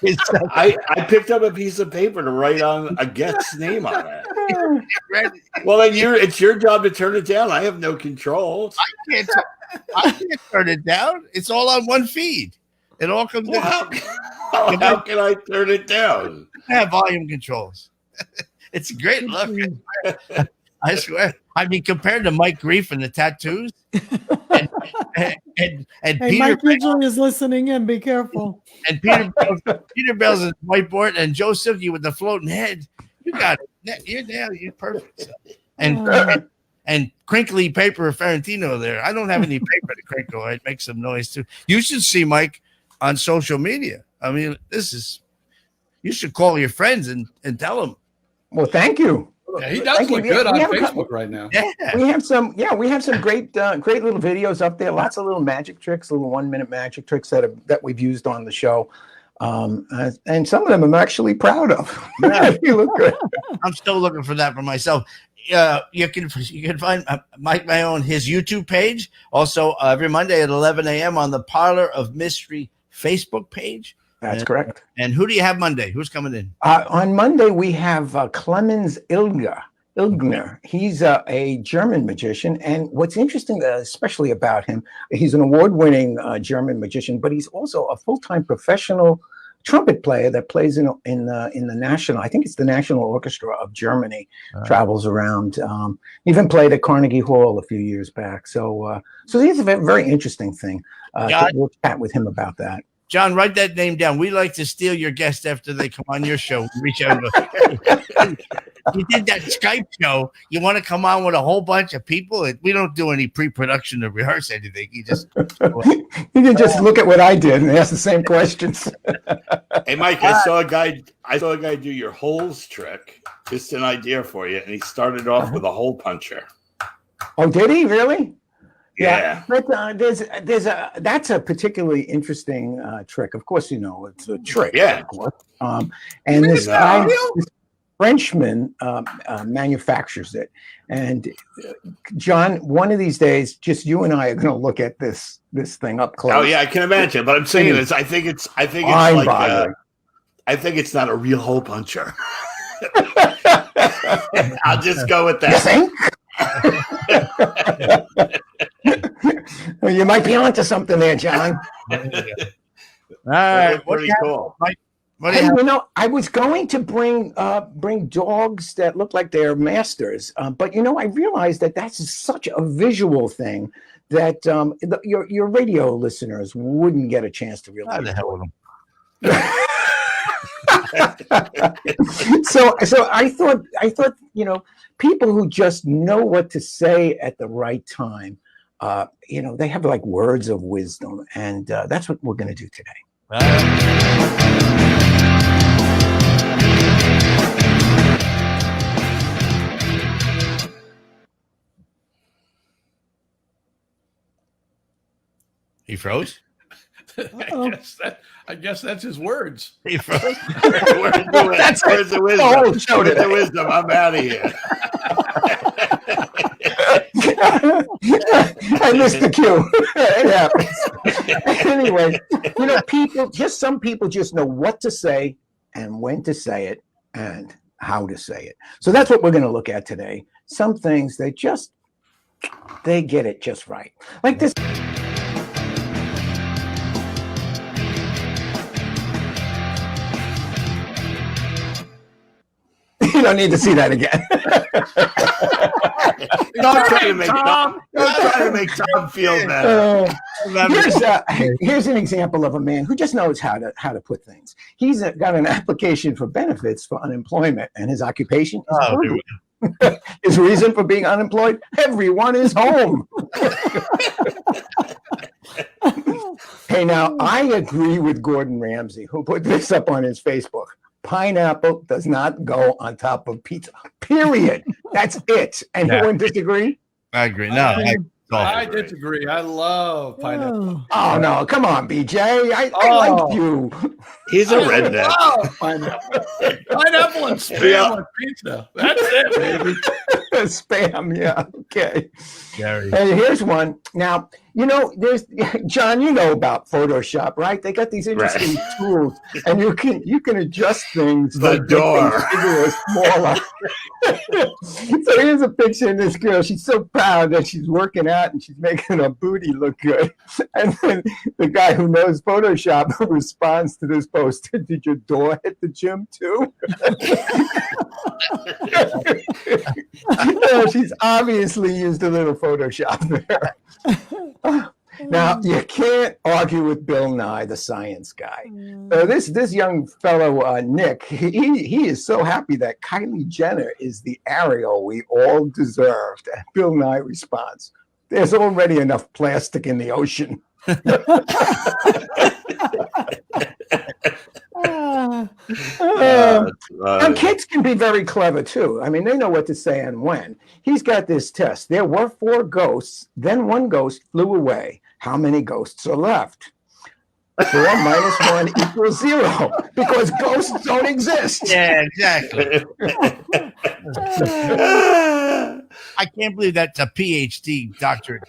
I picked up a piece of paper to write on a guest's name on it. Well, then it's your job to turn it down. I have no control. I can't turn it down. It's all on one feed. It all comes down. How can I turn it down? I have volume controls. It's great look. I swear. I mean, compared to Mike Grief and the tattoos, and Peter Mike Ridgely is listening in. Be careful. And Peter Bell's a whiteboard, and Joe Silky with the floating head. You got it. You're there. You're perfect. And crinkly paper Ferrantino there. I don't have any paper to crinkle. I'd make some noise too. You should see Mike on social media. I mean, you should call your friends and tell them. Well, thank you. Yeah, he does look good on Facebook right now. Yeah. We have some great little videos up there. Lots of little magic tricks, little 1-minute magic tricks that we've used on the show. And some of them I'm actually proud of. Yeah. You look good. I'm still looking for that for myself. You can find Mike Mayonne his YouTube page. Also, every Monday at 11 a.m. on the Parlor of Mystery Facebook page. That's correct. And who do you have Monday? Who's coming in? On Monday, we have Clemens Ilgner. He's a German magician. And what's interesting, especially about him, he's an award-winning German magician, but he's also a full-time professional trumpet player that plays in the national, I think it's the National Orchestra of Germany, travels around. Even played at Carnegie Hall a few years back. So he's a very interesting thing. We'll chat with him about that. John, write that name down. We like to steal your guests after they come on your show. Reach out. You did that Skype show. You want to come on with a whole bunch of people? We don't do any pre-production to rehearse anything. You can just look at what I did and ask the same questions. Hey, Mike, I saw a guy do your holes trick. Just an idea for you, and he started off with a hole puncher. Oh, did he really? Yeah. But that's a particularly interesting trick. Of course, it's a trick. Yeah. Of course. And this guy, this Frenchman manufactures it. And John, one of these days, just you and I are going to look at this thing up close. Oh yeah, I can imagine. But I'm saying this. I think it's not a real hole puncher. I'll just go with that. You think? Well, you might be onto something there, John. All right, pretty cool. Hey, I was going to bring dogs that look like they're masters, but I realized that that's such a visual thing that your radio listeners wouldn't get a chance to really. How the hell with them? So I thought people who just know what to say at the right time, they have like words of wisdom, and that's what we're going to do today. He froze? I guess that's his words. He froze. Where's the wisdom? Where's the wisdom? I'm out of here. I missed the cue. It happens. Anyway, some people just know what to say and when to say it and how to say it. So that's what we're going to look at today. Some things they get it just right. Like this. You don't need to see that again. Don't try to make Tom feel better. Here's an example of a man who just knows how to put things. He's got an application for benefits for unemployment, and his occupation is his reason for being unemployed. Everyone is home. Hey, now I agree with Gordon Ramsay, who put this up on his Facebook. Pineapple does not go on top of pizza. Period. That's it. Anyone disagree? I agree. No, I disagree. I love pineapple. Oh no, come on, BJ. I like you. He's a redneck. Pineapple. Pineapple and spam on pizza. That's it, baby. Spam, yeah. Okay. Gary. Hey, here's one. Now, there's John, about Photoshop, right? They got these interesting tools, and you can adjust things. The door. Bigger or smaller. So here's a picture of this girl. She's so proud that she's working out and she's making her booty look good. And then the guy who knows Photoshop responds to this post, "Did your door hit the gym too?" She's obviously used a little Photoshop there. Now, you can't argue with Bill Nye, the science guy. This young fellow, Nick, he is so happy that Kylie Jenner is the Ariel we all deserved. And Bill Nye responds, "There's already enough plastic in the ocean." And kids can be very clever too. I mean, they know what to say and when. He's got this test. There were 4 ghosts, then 1 ghost flew away. How many ghosts are left? 4 minus 1 equals 0 because ghosts don't exist. Yeah, exactly. I can't believe that's a PhD doctorate.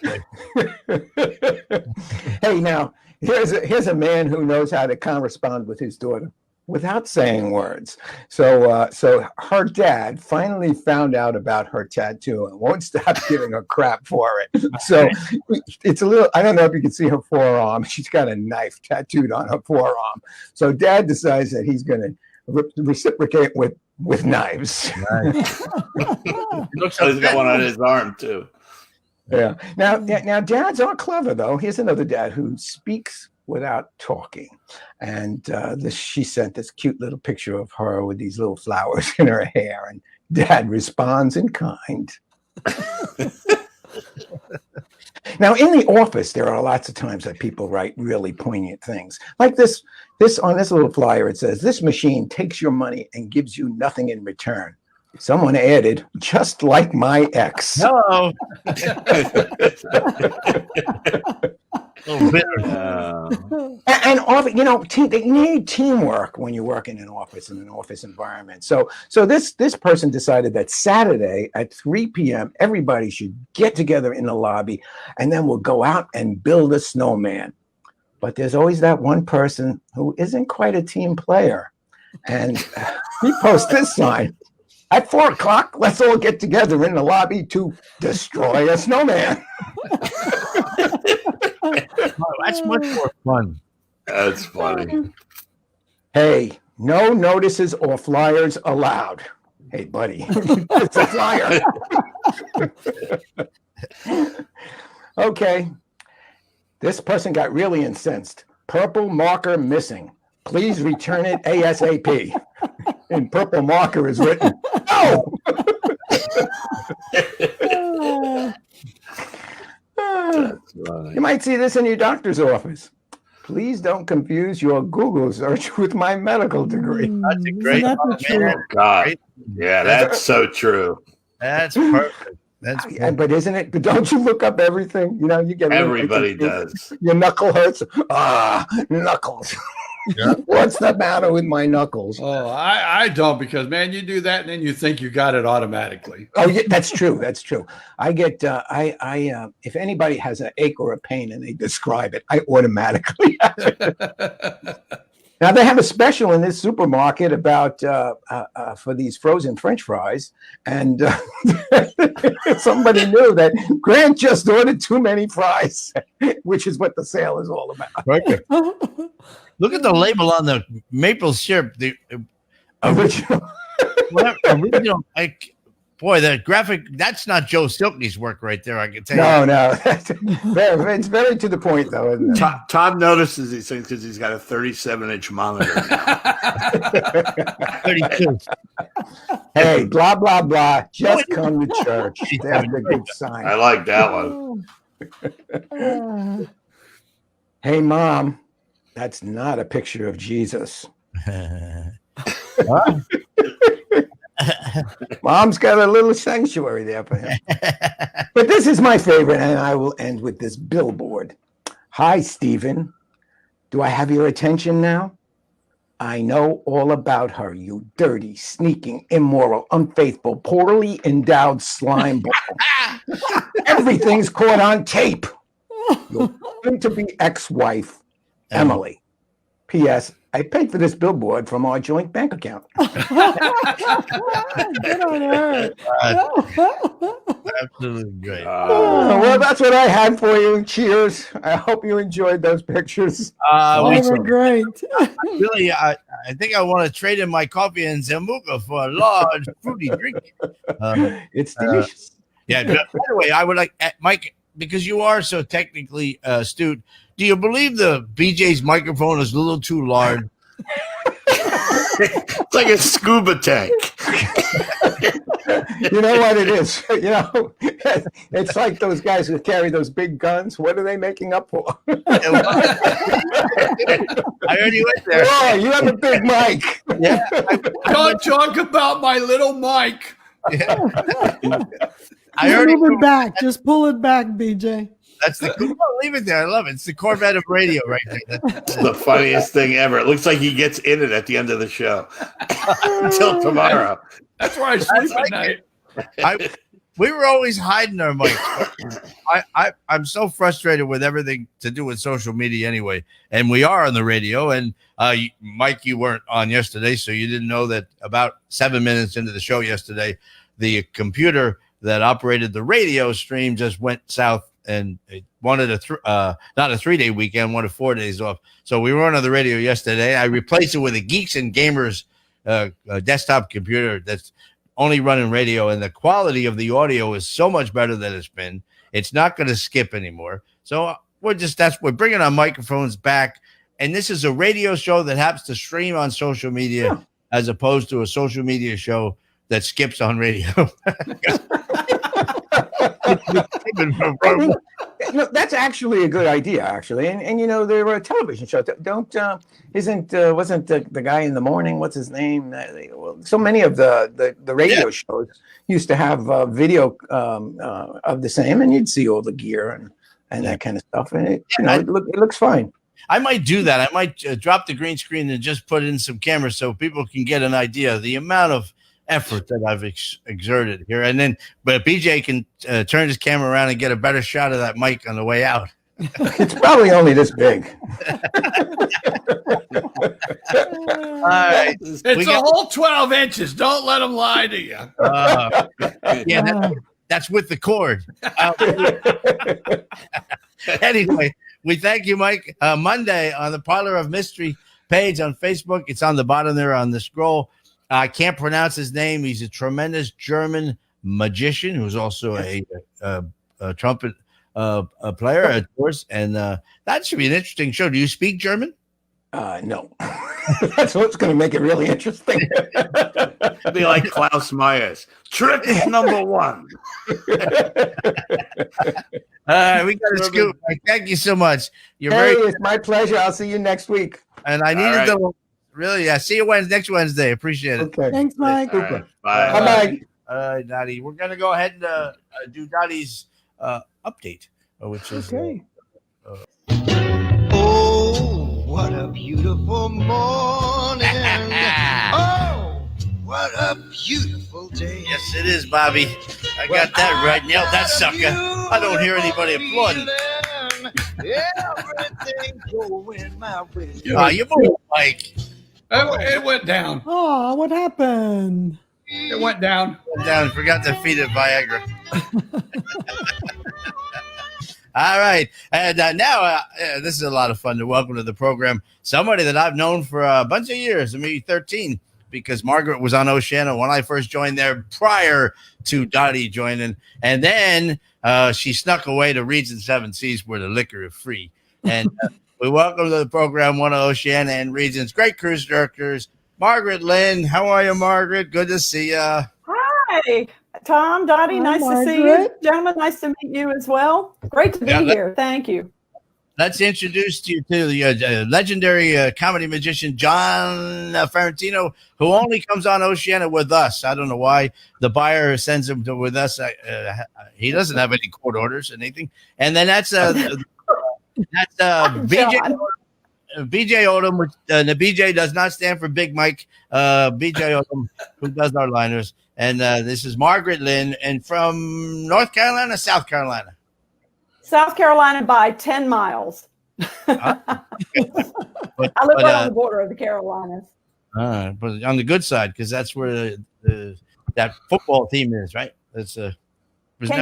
Hey, now here's a man who knows how to correspond with his daughter without saying words. So her dad finally found out about her tattoo and won't stop giving her crap for it. So it's a little, I don't know if you can see her forearm. She's got a knife tattooed on her forearm. So dad decides that he's going to reciprocate with knives. Nice. Looks like he's got one on his arm too. Yeah. Now dads are clever though. Here's another dad who speaks without talking. And she sent this cute little picture of her with these little flowers in her hair. And dad responds in kind. Now, in the office, there are lots of times that people write really poignant things. Like this on this little flyer, it says, "This machine takes your money and gives you nothing in return." Someone added, "Just like my ex." Hello. And often, you need teamwork when you work in an office, in an office environment. So this person decided that Saturday at 3 p.m. everybody should get together in the lobby, and then we'll go out and build a snowman. But there's always that one person who isn't quite a team player, and he posts this sign. At 4 o'clock, let's all get together in the lobby to destroy a snowman. Oh, that's much more fun. That's funny. Hey, no notices or flyers allowed. Hey, buddy, it's a flyer. Okay. This person got really incensed. Purple marker missing. Please return it ASAP. In purple marker is written, "No!" You might see this in your doctor's office. Please don't confuse your Google search with my medical degree. That's a great Oh, God. Yeah, that's so true. That's perfect. That's but isn't it? But don't you look up everything? You get everybody does. Your knuckle hurts. Knuckles. What's the matter with my knuckles? Oh, I don't, because man, you do that and then you think you got it automatically. Oh, yeah, that's true. That's true. I get if anybody has an ache or a pain and they describe it, I automatically have it. Now they have a special in this supermarket about for these frozen French fries, and somebody knew that Grant just ordered too many fries, which is what the sale is all about. Perfect. Look at the label on the maple syrup. The Original. original. Boy, the graphic, that's not Joe Silkey's work right there, I can tell you. No. It's very to the point, though, isn't it? Tom notices these things because he's got a 37-inch monitor now. 32. Hey, blah, blah, blah. Just come to church. That's a good sign. I like that one. Hey, Mom, that's not a picture of Jesus. Mom's got a little sanctuary there for him. But this is my favorite, and I will end with this billboard. Hi, Stephen. Do I have your attention now? I know all about her, you dirty, sneaking, immoral, unfaithful, poorly endowed slime ball. Everything's caught on tape. Your soon-to-be ex-wife, Emily. P.S. I paid for this billboard from our joint bank account. Good on her. Absolutely great. Well, that's what I had for you. Cheers. I hope you enjoyed those pictures. They were great. Really, I think I want to trade in my coffee in Zambuca for a large fruity drink. It's delicious. Yeah. By the way, I would like, Mike, because you are so technically astute, do you believe the BJ's microphone is a little too large? It's like a scuba tank. You know what it is? You know, it's like those guys who carry those big guns. What are they making up for? I heard you went there. Oh, you have a big mic. Yeah. Don't talk about my little mic. Yeah. Move it back. Just pull it back, BJ. That's the cool. Leave it there. I love it. It's the Corvette of radio right there. It's the funniest thing ever. It looks like he gets in it at the end of the show. Until tomorrow. That's where I sleep at night. We were always hiding our mics. I'm so frustrated with everything to do with social media anyway. And we are on the radio. And Mike, you weren't on yesterday, so you didn't know that about 7 minutes into the show yesterday, the computer that operated the radio stream just went south. And it wanted not a 3-day weekend, wanted 4 days off. So we were on the radio yesterday. I replaced it with a Geeks and Gamers desktop computer that's only running radio, and the quality of the audio is so much better than it's been. It's not going to skip anymore. So we're bringing our microphones back, and this is a radio show that happens to stream on social media as opposed to a social media show that skips on radio. That's actually a good idea, actually. And you know, there were a television show. Wasn't the guy in the morning? What's his name? So many of the radio shows used to have video of the same, and you'd see all the gear and that kind of stuff. And it looks fine. I might do that. I might drop the green screen and just put in some cameras so people can get an idea of the amount of effort that I've exerted here. But BJ can turn his camera around and get a better shot of that mic on the way out. It's probably only this big. All right. It's a whole 12 inches. Don't let them lie to you. That's with the cord. Anyway, we thank you, Mike. Monday on the Parlor of Mystery page on Facebook. It's on the bottom there on the scroll. I can't pronounce his name. He's a tremendous German magician who's also a trumpet player, of course. And that should be an interesting show. Do you speak German? No. That's what's going to make it really interesting. Be like Klaus Myers. Trick number one. We got to scoop. Thank you so much. It's my pleasure. I'll see you next week. And I needed to really, see you next Wednesday. Appreciate it. Okay. Thanks, Mike. Right. Bye. Bye. Dottie. We're going to go ahead and do Dottie's update, which is oh, what a beauty. beautiful morning. Oh, what a beautiful day. Yes, it is, Bobby. I got that right. Nailed that sucker. I don't hear anybody applauding. Everything going my way. You moved, Mike. It went down. Oh, what happened? It went down. Forgot to feed it Viagra. All right. And now this is a lot of fun to welcome to the program somebody that I've known for a bunch of years, maybe 13, because Margaret was on Oceana when I first joined there prior to Dottie joining. And then she snuck away to Region 7 Seas where the liquor is free. And we welcome to the program one of Oceana and Region's great cruise directors, Margaret Lynn. How are you, Margaret? Good to see you. Hi, Tom, Dottie. Hi, nice Margaret. to see you. Gentlemen, nice to meet you as well. Great to be here. Thank you. Let's introduce you to the legendary comedy magician, John Ferrantino, who only comes on Oceana with us. I don't know why. The buyer sends him with us. He doesn't have any court orders or anything. And then that's BJ. BJ Odom, which the BJ does not stand for Big Mike. BJ Odom, who does our liners, and this is Margaret Lynn, and from North Carolina, South Carolina. South Carolina by 10 miles. I live right on the border of the Carolinas. But on the good side, because that's where that football team is, right? That's Can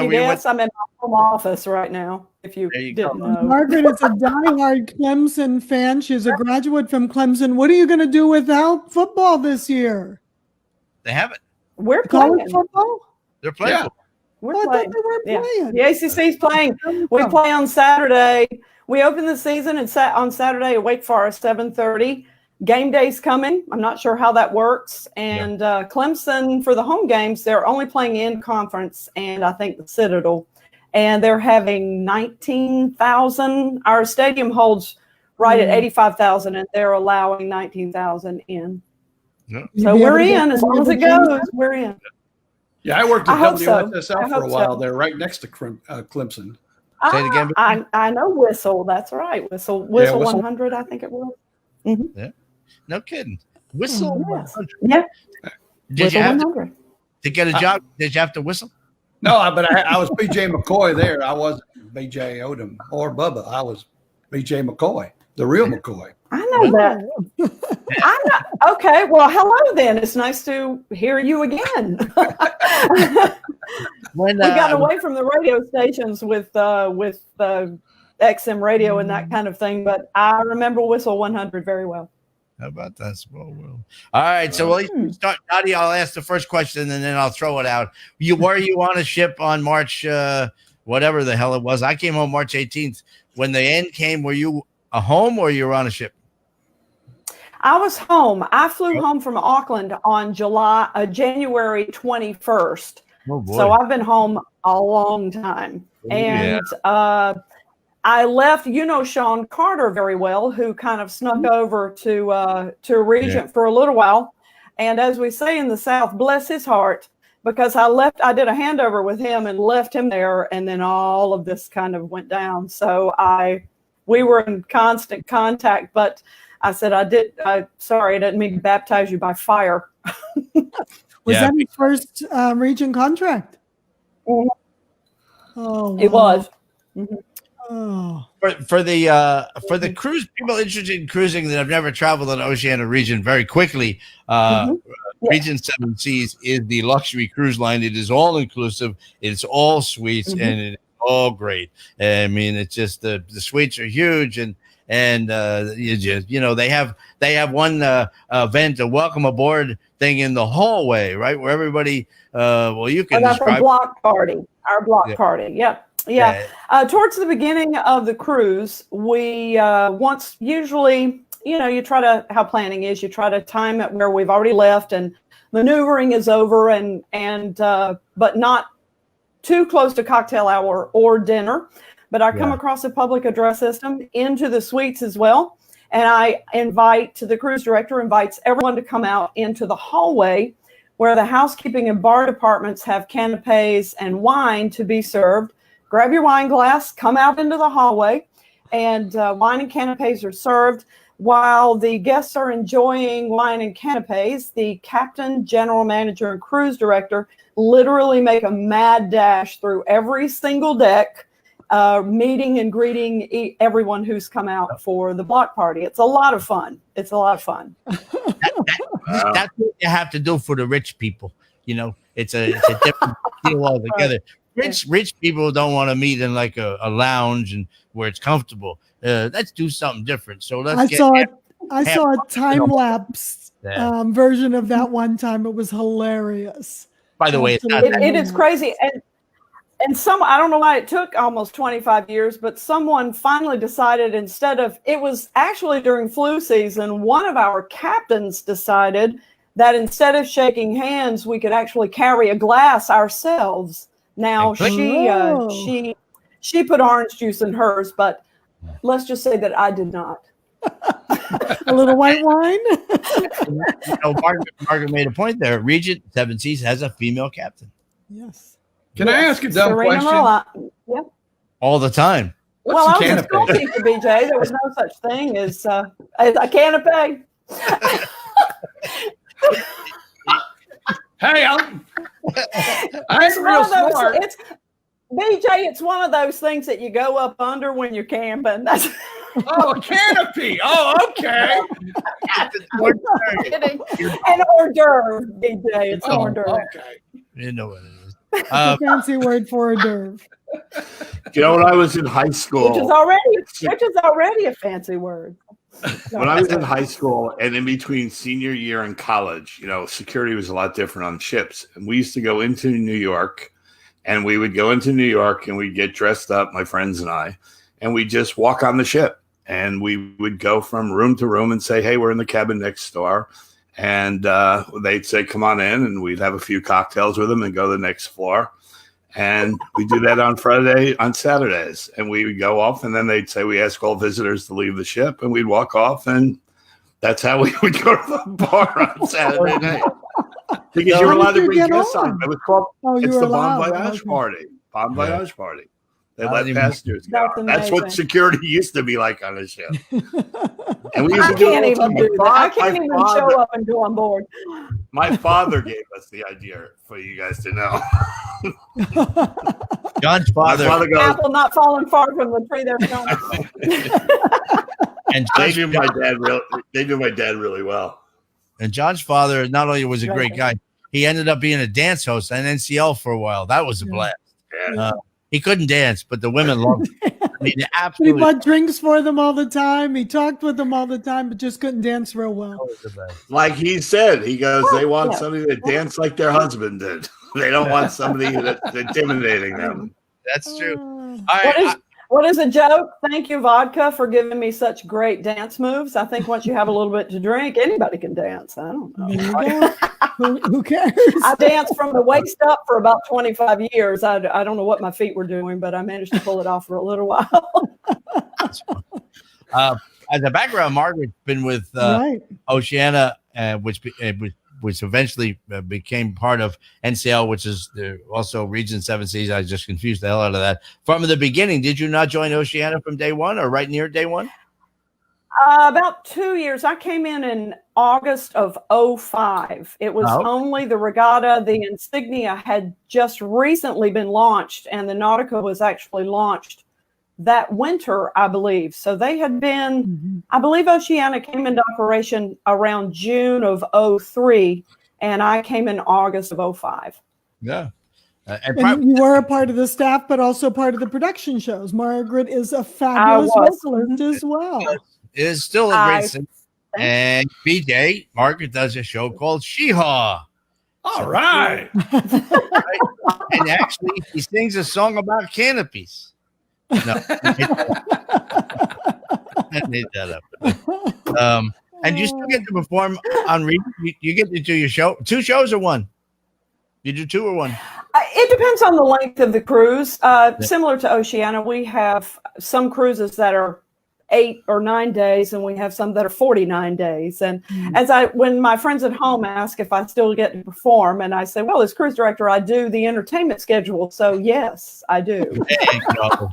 you guess? I'm in my home office right now, if you didn't know. Margaret is a diehard Clemson fan. She's a graduate from Clemson. What are you going to do without football this year? They haven't. We're playing football. They're playing. Yeah. We're playing. The ACC's playing. We play on Saturday. We open the season on Saturday at Wake Forest, 7:30. Game day's coming. I'm not sure how that works. And Clemson, for the home games, they're only playing in conference, and I think the Citadel. And they're having 19,000. Our stadium holds right at 85,000, and they're allowing 19,000 in. Yeah. So we're in. As long as it goes, we're in. Yeah, I worked at WSSL for a while. So. They're right next to Clemson. Say it again. I know Whistle. That's right. Whistle 100, I think it was. Mm-hmm. Yeah. No kidding. Whistle 100. Yeah. Did you have to get a job? Did you have to whistle? No, but I was BJ McCoy there. I wasn't BJ Odom or Bubba. I was BJ McCoy, the real McCoy. I know that. Okay. Well, hello then. It's nice to hear you again. We got away from the radio stations with XM radio and that kind of thing, but I remember Whistle 100 very well. How about that small world? All right, so we'll start. Dottie, I'll ask the first question and then I'll throw it out. Were you on a ship on March, whatever the hell it was? I came home March 18th. When the end came, were you home or you were on a ship? I was home. I flew home from Auckland on January 21st. Oh boy. So I've been home a long time. And I left, Sean Carter very well, who kind of snuck over to Regent for a little while. And as we say in the South, bless his heart, because I did a handover with him and left him there. And then all of this kind of went down. So we were in constant contact, but I said, sorry, I didn't mean to baptize you by fire. Was that your first Regent contract? Mm-hmm. Oh, wow. It was. Mm-hmm. Oh. For the cruise people interested in cruising that have never traveled on Oceania Region, very quickly, Region 7 Seas is the luxury cruise line. It is all inclusive. It's all suites and it's all great. I mean, it's just the suites are huge and they have one event, a welcome aboard thing in the hallway, right, where everybody you can describe our block party. Yep. Yeah. Towards the beginning of the cruise, we usually, you try to, how planning is, you try to time it where we've already left and maneuvering is over and but not too close to cocktail hour or dinner. But I come across a public address system into the suites as well. And the cruise director invites everyone to come out into the hallway where the housekeeping and bar departments have canapes and wine to be served. Grab your wine glass, come out into the hallway, and wine and canapes are served. While the guests are enjoying wine and canapes, the captain, general manager, and cruise director literally make a mad dash through every single deck, meeting and greeting everyone who's come out for the block party. It's a lot of fun. It's a lot of fun. That's what you have to do for the rich people. You know, it's a different deal altogether. Rich people don't want to meet in like a lounge and where it's comfortable. Let's do something different. So I saw a time lapse version of that one time. It was hilarious. By the way, it is crazy. And I don't know why it took almost 25 years, but someone finally decided it was actually during flu season, one of our captains decided that instead of shaking hands, we could actually carry a glass ourselves. Now she put orange juice in hers, but let's just say that I did not. A little white wine. Margaret made a point there. Regent Seven Seas has a female captain. Yes. Can I ask a dumb question? Yeah. All the time. Well, I was a school teacher, BJ. There was no such thing as a canapé. Hey, I'm real smart. BJ, it's one of those things that you go up under when you're camping. A canopy. Oh, okay. An hors d'oeuvre, BJ. It's hors d'oeuvre. Okay. You know what it is. Fancy word for hors d'oeuvre. You know, when I was in high school, which is already a fancy word. When I was in high school and in between senior year and college, you know, security was a lot different on ships. And we used to go into New York, and we would go into New York and we'd get dressed up, my friends and I, and we'd just walk on the ship. And we would go from room to room and say, hey, we're in the cabin next door. And they'd say, come on in. And we'd have a few cocktails with them and go to the next floor. And we do that on Saturdays. And we would go off, and then they'd say, we ask all visitors to leave the ship, and we'd walk off. And that's how we would go to the bar on Saturday night. Because you were allowed to bring guests on. It was called, it's the Bon Voyage party. Bon Voyage party. They let passengers go. That's what security used to be like on a ship. And we used to can't even do that. I can't even show up and go on board. My father gave us the idea for you guys to know. John's father goes, apple not falling far from the tree there. And they knew my dad really well. And John's father not only was a great guy, he ended up being a dance host on NCL for a while. That was a blast. Yeah. He couldn't dance, but the women loved him. I mean, absolutely. He bought drinks for them all the time. He talked with them all the time, but just couldn't dance real well. Like he said, he goes, they want somebody that dance like their husband did. They don't want somebody that's intimidating them. That's true. What is a joke? Thank you, vodka, for giving me such great dance moves. I think once you have a little bit to drink, anybody can dance. I don't know. Who cares? I danced from the waist up for about 25 years. I don't know what my feet were doing, but I managed to pull it off for a little while. As a background, Margaret's been with Oceania, which eventually became part of NCL, which is also Regent Seven Seas. I just confused the hell out of that. From the beginning, did you not join Oceania from day one or right near day one? About 2 years. I came in August of 2005. It was only the regatta. The Insignia had just recently been launched, and the Nautica was actually launched that winter, I believe. So they had been, I believe Oceania came into operation around June of 2003, and I came in August of 2005. Yeah. And you were a part of the staff, but also part of the production shows. Margaret is a fabulous vocalist as well. It is still a great singer. And BJ, Margaret does a show called Sheehaw. All right. And actually, he sings a song about canopies. No, I made that up. And you still get to perform on Regent. You get to do your show, 2 shows or 1? You do 2 or 1? It depends on the length of the cruise. Similar to Oceania, we have some cruises that are 8 or 9 days, and we have some that are 49 days. And when my friends at home ask if I still get to perform, and I say, well, as cruise director, I do the entertainment schedule. So yes, I do. There you go.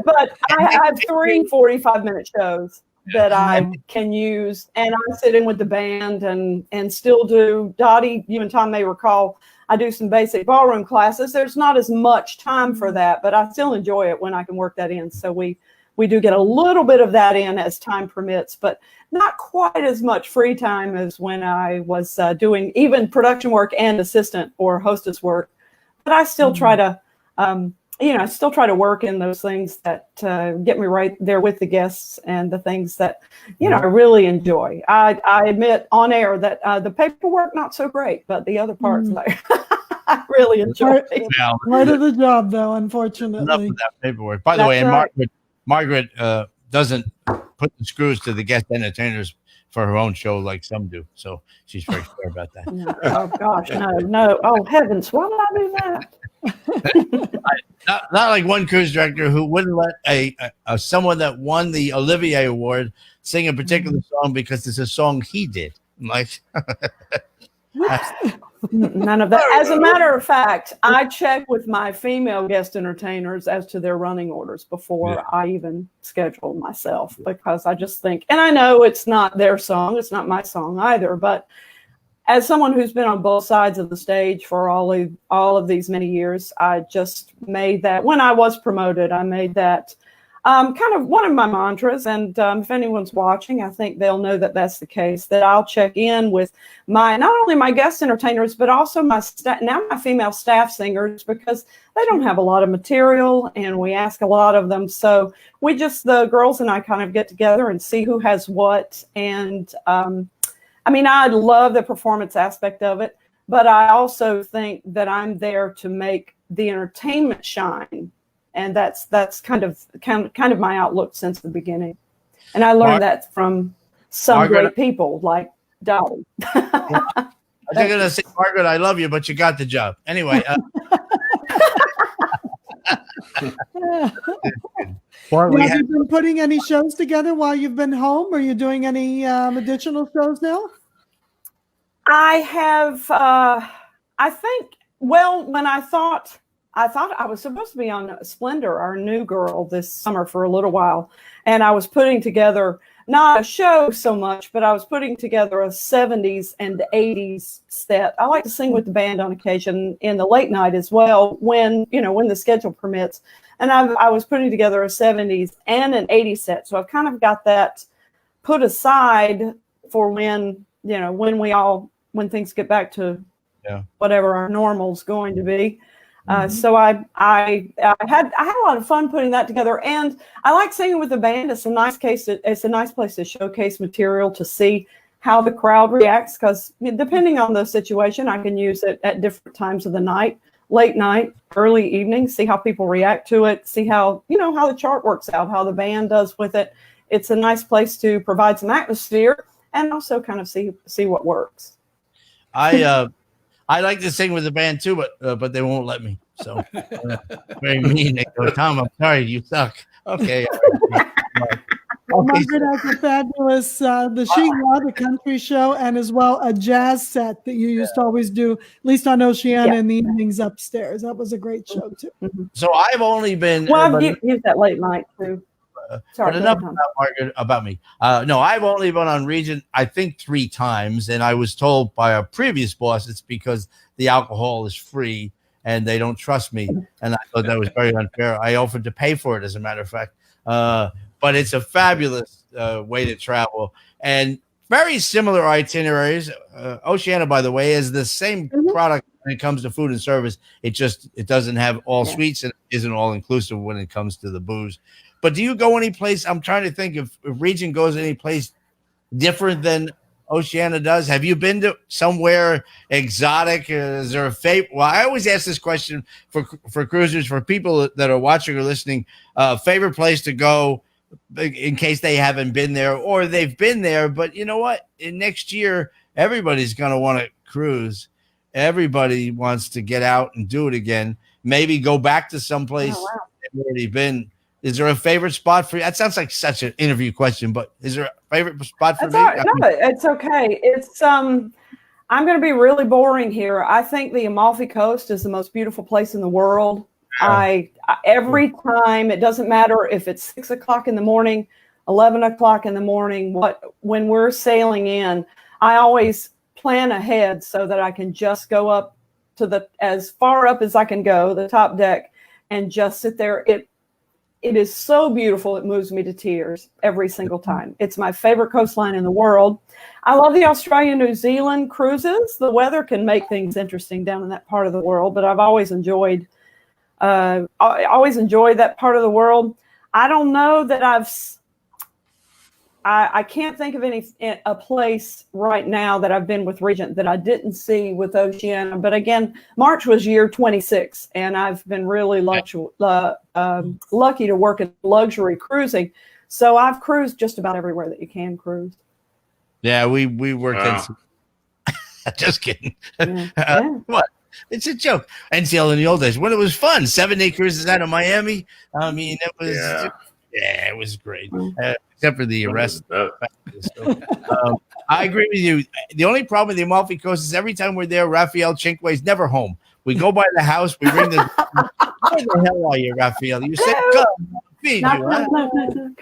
But I have 3 45-minute shows. that I can use, and I sit in with the band and still do. Dottie, you and Tom may recall, I do some basic ballroom classes. There's not as much time for that, but I still enjoy it when I can work that in. So we do get a little bit of that in as time permits, but not quite as much free time as when I was doing even production work and assistant or hostess work. But I still try to, I still try to work in those things that get me right there with the guests and the things that, I really enjoy. I admit on air that the paperwork, not so great, but the other parts, I really enjoy. Part of the job, though, unfortunately. Enough of that paperwork. By the way, and Margaret doesn't put the screws to the guest entertainers for her own show like some do. So she's very fair about that. No, oh, gosh, no. Oh, heavens, why would I do that? Not like one cruise director who wouldn't let a someone that won the Olivier Award sing a particular song because it's a song he did. Like none of that. As a matter of fact, I check with my female guest entertainers as to their running orders before I even schedule myself, because I just think, and I know it's not their song, it's not my song either, but as someone who's been on both sides of the stage for all of these many years, I just made that, when I was promoted, I made that kind of one of my mantras. And if anyone's watching, I think they'll know that that's the case, that I'll check in with not only my guest entertainers, but also my female staff singers, because they don't have a lot of material and we ask a lot of them. So the girls and I kind of get together and see who has what. And I love the performance aspect of it, but I also think that I'm there to make the entertainment shine. And that's kind of my outlook since the beginning. And I learned that from some great people like Dolly. I was going to say, Margaret, I love you, but you got the job. Anyway. Have you been putting any shows together while you've been home? Are you doing any additional shows now? I have, I think, when I thought I was supposed to be on Splendor, our new girl, this summer for a little while. And I was putting together, not a show so much, but I was putting together a 70s and 80s set. I like to sing with the band on occasion in the late night as well, when the schedule permits. And I was putting together a 70s and an 80s set. So I've kind of got that put aside for when things get back to whatever our normal's going to be. So I had a lot of fun putting that together, and I like singing with the band. It's a nice place to showcase material, to see how the crowd reacts, because depending on the situation, I can use it at different times of the night, late night, early evening, see how people react to it, see how the chart works out, how the band does with it. It's a nice place to provide some atmosphere and also kind of see what works. I like to sing with the band too, but they won't let me. So very mean. They go, Tom, I'm sorry, you suck. Okay. Margaret has a fabulous the Sheila, the country show, and as well a jazz set that you used to always do, at least on Oceana in the evenings upstairs. That was a great show too. So I've only been I've used that late night too. Sorry, but enough about me. No, I've only been on Regent, I think 3 times, and I was told by a previous boss it's because the alcohol is free and they don't trust me, and I thought that was very unfair. I offered to pay for it, as a matter of fact. But it's a fabulous way to travel, and very similar itineraries. Oceana, by the way, is the same product when it comes to food and service. It doesn't have all suites and isn't all inclusive when it comes to the booze. But do you go any place? I'm trying to think if Regent goes any place different than Oceana does. Have you been to somewhere exotic? Is there a favorite? Well, I always ask this question for cruisers, for people that are watching or listening. Favorite place to go in case they haven't been there, or they've been there, but you know what? Next year, everybody's going to want to cruise. Everybody wants to get out and do it again. Maybe go back to someplace they've already been. Is there a favorite spot for you? That sounds like such an interview question, but is there a favorite spot for me? No, it's okay. It's I'm going to be really boring here. I think the Amalfi Coast is the most beautiful place in the world. Every time, it doesn't matter if it's 6 o'clock in the morning 11 o'clock in the morning. When we're sailing in, I always plan ahead so that I can just go up to as far up as I can go, the top deck, and just sit there. It is so beautiful. It moves me to tears every single time. It's my favorite coastline in the world. I love the Australia-New Zealand cruises. The weather can make things interesting down in that part of the world, but I've always enjoyed that part of the world. I don't know that I can't think of a place right now that I've been with Regent that I didn't see with Oceania. But again, March was year 26, and I've been really lucky to work in luxury cruising. So I've cruised just about everywhere that you can cruise. Yeah, we worked in. Just kidding. What? It's a joke. NCL in the old days when it was fun. 7-day cruises out of Miami. I mean, it was. Yeah, it was great. Except for the arrest. I agree with you. The only problem with the Amalfi Coast is every time we're there, Raphael Cinque is never home. We go by the house. We ring the. Where the hell are you, Raphael? You said come. Feed you.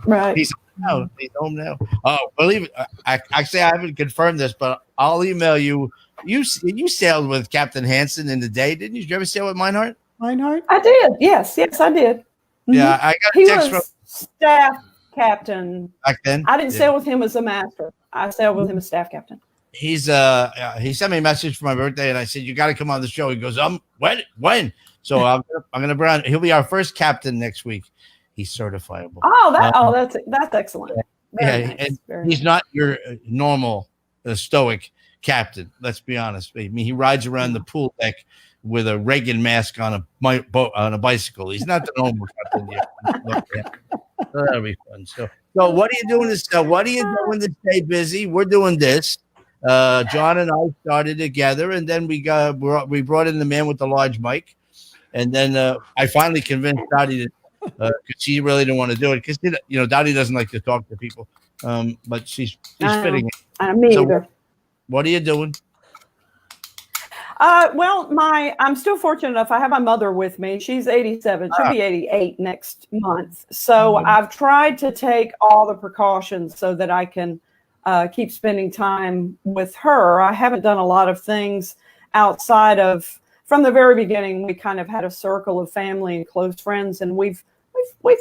Right. He's home now. Oh, believe it. Actually, I haven't confirmed this, but I'll email you. You sailed with Captain Hansen in the day, didn't you? Did you ever sail with Meinhardt? I did. Yes, I did. Yeah, I got a text from staff captain back then. I didn't sail with him as a master. I sailed with him as staff captain. He sent me a message for my birthday, and I said, "You got to come on the show." He goes, when? So I'm gonna bring. He'll be our first captain next week. He's certifiable. That's excellent. Very nice. And he's not your normal stoic captain. Let's be honest. I mean, he rides around the pool deck with a Reagan mask on a bicycle. He's not the normal captain yet. So that'll be fun. So what are you doing to stay busy? We're doing this. John and I started together, and then we brought in the man with the large mic, and then I finally convinced Dottie because she really didn't want to do it because Dottie doesn't like to talk to people, but she's fitting it. Me either. What are you doing? Well, I'm still fortunate enough. I have my mother with me. She's 87. She'll be 88 next month. So I've tried to take all the precautions so that I can keep spending time with her. I haven't done a lot of things outside of, from the very beginning, we kind of had a circle of family and close friends, and we've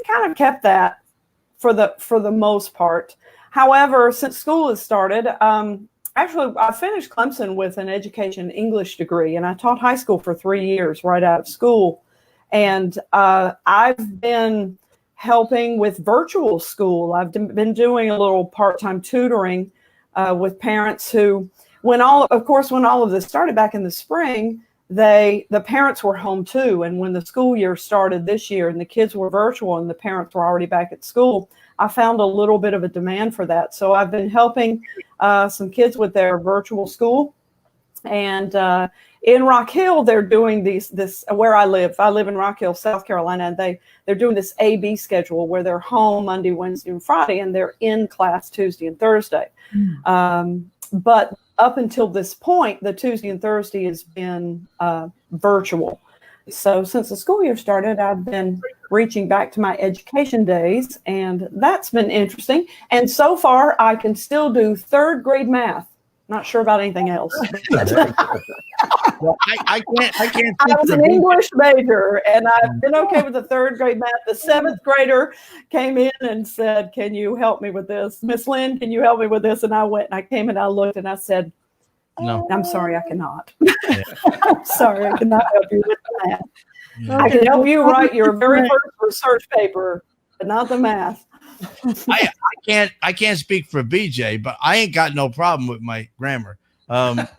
kind of kept that for the most part. However, since school has started, actually, I finished Clemson with an education English degree, and I taught high school for 3 years right out of school. And I've been helping with virtual school. I've been doing a little part-time tutoring with parents who, when all of this started back in the spring, the parents were home too. And when the school year started this year and the kids were virtual and the parents were already back at school, I found a little bit of a demand for that. So I've been helping some kids with their virtual school. And in Rock Hill, they're doing this where I live. I live in Rock Hill, South Carolina, and they're doing this A-B schedule where they're home Monday, Wednesday, and Friday, and they're in class Tuesday and Thursday. But up until this point, the Tuesday and Thursday has been virtual. So since the school year started, I've been reaching back to my education days, and that's been interesting. And so far, I can still do third grade math. Not sure about anything else. Well, I can't. I was an English major, and I've been okay with the third grade math. The seventh grader came in and said, "Can you help me with this, Miss Lynn? Can you help me with this?" And I went and I came and I looked and I said, "No, I'm sorry, I cannot. I'm sorry, I cannot help you with that. I can help you write your very first research paper, but not the math." I can't speak for BJ, but I ain't got no problem with my grammar. But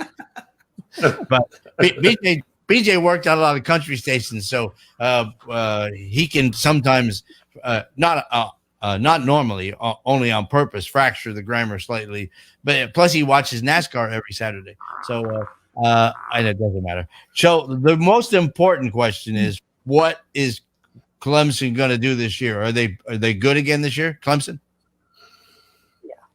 BJ worked at a lot of country stations, so he can sometimes not normally, only on purpose, fracture the grammar slightly. But plus, he watches NASCAR every Saturday, so it doesn't matter. So the most important question is, what is Clemson going to do this year? Are they good again this year, Clemson?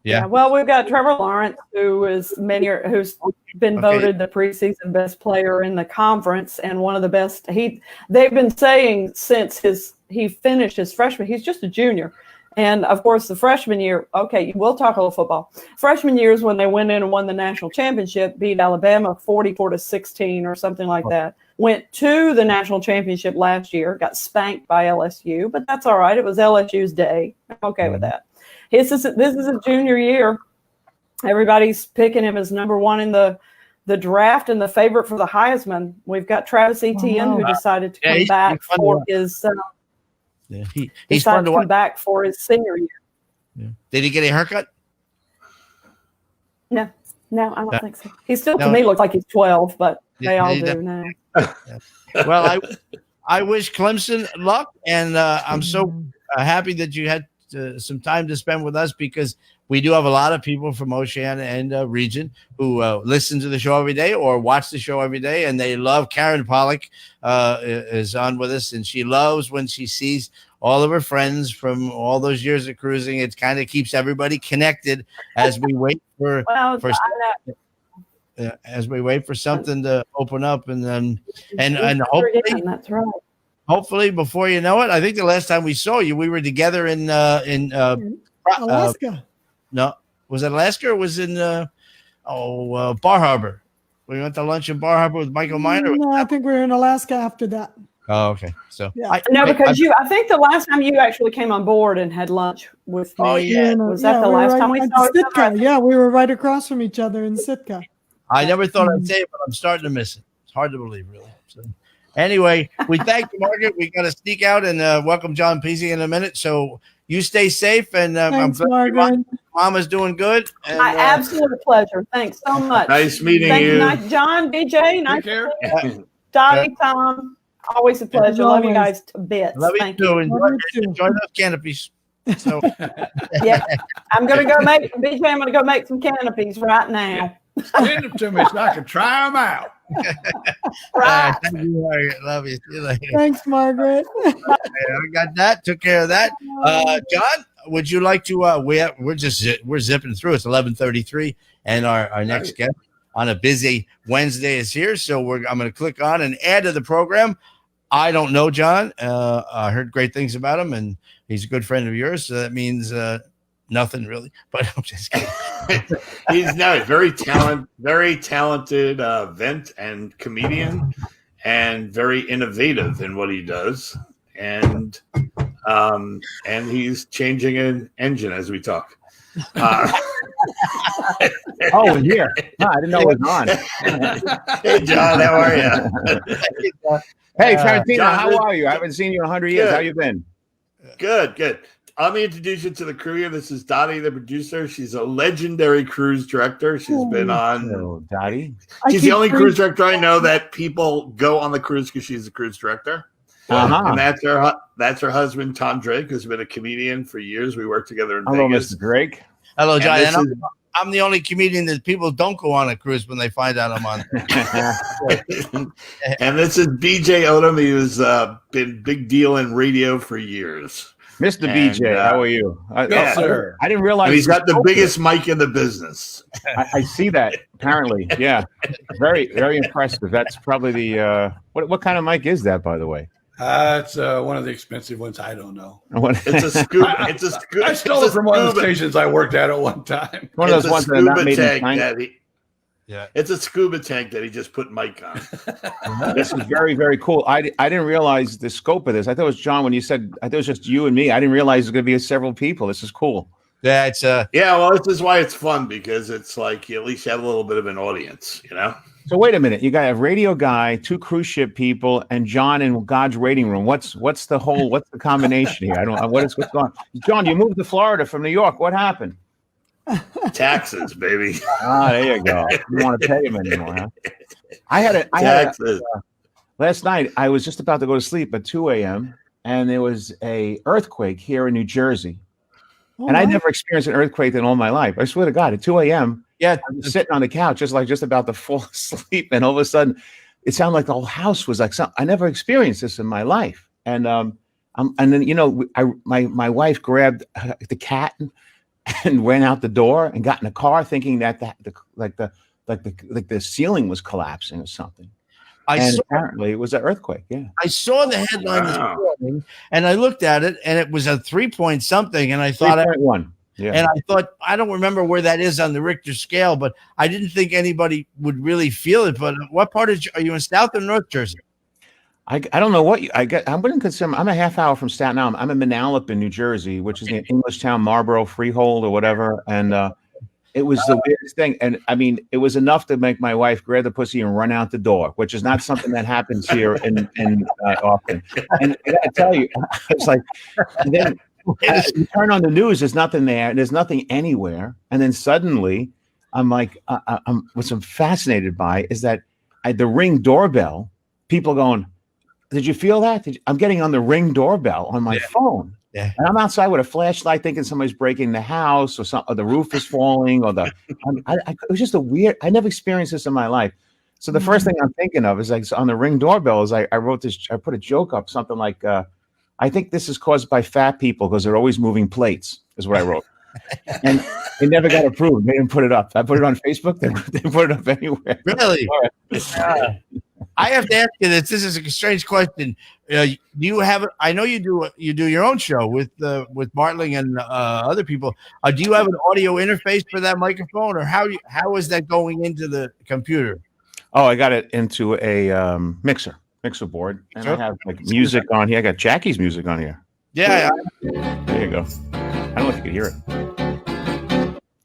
Yeah. Well, we've got Trevor Lawrence, who's been voted the preseason best player in the conference and one of the best. They've been saying since he finished his freshman, he's just a junior, And of course, the freshman year, okay, we'll talk a little football. Freshman year is when they went in and won the national championship, beat Alabama 44-16 or something like that. Went to the national championship last year, got spanked by LSU, but that's all right. It was LSU's day. I'm okay with that. This is a junior year. Everybody's picking him as number one in the draft and the favorite for the Heisman. We've got Travis Etienne, who decided to come back for his he's fun to watch. Come back for his senior year. Yeah. Did he get a haircut? No, I don't think so. He still, to me, looks like he's 12, but they all do now. Well, I wish Clemson luck, and I'm so happy that you had some time to spend with us, because we do have a lot of people from Oceania and region who listen to the show every day or watch the show every day, and they love. Karen Pollock is on with us, and she loves when she sees all of her friends from all those years of cruising. It kind of keeps everybody connected as we wait for as we wait for something to open up, and then and hopefully that's right. Hopefully, before you know it, I think the last time we saw you, we were together in Alaska. No, was it Alaska or was in Bar Harbor? We went to lunch in Bar Harbor with Michael Miner. No, I think we were in Alaska after that. Oh, okay. So yeah. I think the last time you actually came on board and had lunch with me. Oh, yeah. Was that the last time we saw each other? Yeah, we were right across from each other in Sitka. I never thought I'd say it, but I'm starting to miss it. It's hard to believe, really. So, anyway, we thank you, Margaret. We got to sneak out and welcome John Peasy in a minute. So you stay safe, and Thanks, I'm glad Margaret. Mama's doing good. And, My absolute pleasure. Thanks so much. Nice meeting you. Nice, John, BJ. Nice to meet you. Dottie, Tom. Always a pleasure. Love you guys to bits. Love Thank you you. too. Enjoy those canopies. So Yeah, I'm gonna go make BJ. I'm gonna go make some canopies right now. Send them to me so I can try them out. Right. Thank you, Margaret. Love you. See you later. Thanks, Margaret. I got that. Took care of that. John, would you like to? We're zipping through. It's 11:33, and our next guest on a busy Wednesday is here. So I'm going to click on and add to the program. I don't know John. I heard great things about him, and he's a good friend of yours. So that means nothing really. But I'm just kidding. He's very talented vent and comedian, and very innovative in what he does. And he's changing an engine as we talk. Oh, here. No, I didn't know it was on. Hey, John, how are you? Hey, Tarantino, John, how are you? I haven't seen you in 100 years. Good. How you been? Good. Let me introduce you to the crew here. This is Dottie, the producer. She's a legendary cruise director. She's been on. Hello, Dottie. She's the only cruise director I know that people go on the cruise because she's a cruise director. Uh-huh. And that's her husband, Tom Drake, who's been a comedian for years. We worked together in Hello, Vegas. Mr. Drake. Hello, John. And I'm the only comedian that people don't go on a cruise when they find out I'm on. And this is BJ Odom. He was been big deal in radio for years. Mr. BJ, how are you? Yes, sir. I didn't realize And he's got the biggest mic in the business. I see that. Apparently, yeah. Very, very impressive. That's probably the what kind of mic is that, by the way? It's one of the expensive ones. I don't know. It's a scuba. I stole it from one of the stations I worked at one time. One of those ones that are not made in China. It's a scuba tank that he just put Mike on. This is very, very cool. I didn't realize the scope of this. I thought it was John when you said I thought it was just you and me. I didn't realize it's going to be several people. This is cool. Yeah, it's well, this is why it's fun, because it's like you at least have a little bit of an audience, you know. So wait a minute. You got a radio guy, 2 cruise ship people, and John in God's waiting room. What's the combination here? I don't. What's going on? John, you moved to Florida from New York. What happened? Taxes, baby. There you go. You don't want to pay him anymore, huh? Last night, I was just about to go to sleep at 2 a.m. and there was a earthquake here in New Jersey. And I never experienced an earthquake in all my life. I swear to God, at 2 a.m., I was sitting on the couch, just about to fall asleep. And all of a sudden, it sounded like the whole house was like something. I never experienced this in my life. And then, my wife grabbed the cat and went out the door and got in the car thinking that the ceiling was collapsing or something. Apparently it was an earthquake. Yeah. I saw the headline this morning and I looked at it and it was a 3 something. And I thought 3.1. Yeah. And I thought, I don't remember where that is on the Richter scale, but I didn't think anybody would really feel it. But what part are you in South or North Jersey? I don't know what I get. I wouldn't consider. I'm a half hour from Staten Island. I'm in Manalapan, New Jersey, which is the Englishtown, Marlboro, Freehold, or whatever. And it was the weirdest thing. And I mean, it was enough to make my wife grab the pussy and run out the door, which is not something that happens here in often. And I tell you, it's like, and then you turn on the news, there's nothing there, there's nothing anywhere, and then suddenly, I'm like, what I'm fascinated by is that the Ring doorbell. People going, did you feel that? I'm getting on the Ring doorbell on my phone. Yeah. And I'm outside with a flashlight thinking somebody's breaking the house or something, or the roof is falling, or it was just a weird, I never experienced this in my life. So the first thing I'm thinking of is like on the Ring doorbell is I wrote this, I put a joke up, something like, I think this is caused by fat people because they're always moving plates, is what I wrote. And it never got approved. They didn't put it up. I put it on Facebook. They put it up anywhere. Really? I have to ask you this. This is a strange question. Do you have? I know you do. You do your own show with Bartling and other people. Do you have an audio interface for that microphone, or how is that going into the computer? Oh, I got it into a mixer board, and I have like music on here. I got Jackie's music on here. Yeah. There you go. I don't know if you can hear it.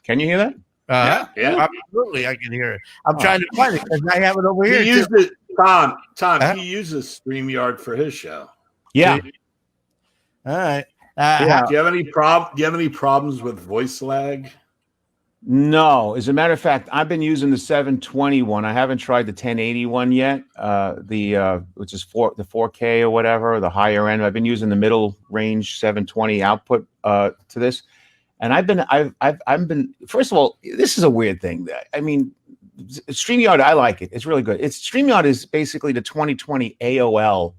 Can you hear that? Yeah, absolutely. I can hear it. I'm trying to find it because I have it over here. Tom. He uses StreamYard for his show. Yeah. All right. Do you have any problems with voice lag? No. As a matter of fact, I've been using the 721. I haven't tried the 1080 one yet. Which is the 4K or whatever, the higher end. I've been using the middle range 720 output to this. And I've been. First of all, this is a weird thing. I mean, StreamYard, I like it. It's really good. StreamYard is basically the 2020 AOL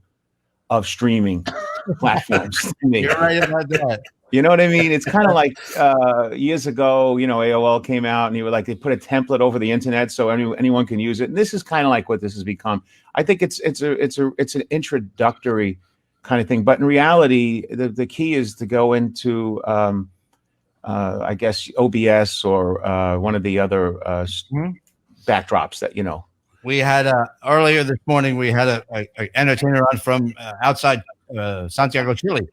of streaming platforms. You're right about that. You know what I mean? It's kind of like years ago, AOL came out and they put a template over the internet so anyone can use it. And this is kind of like what this has become. I think it's an introductory kind of thing. But in reality, the key is to go into I guess OBS or one of the other backdrops that We had earlier this morning. We had a entertainer on from outside Santiago, Chile,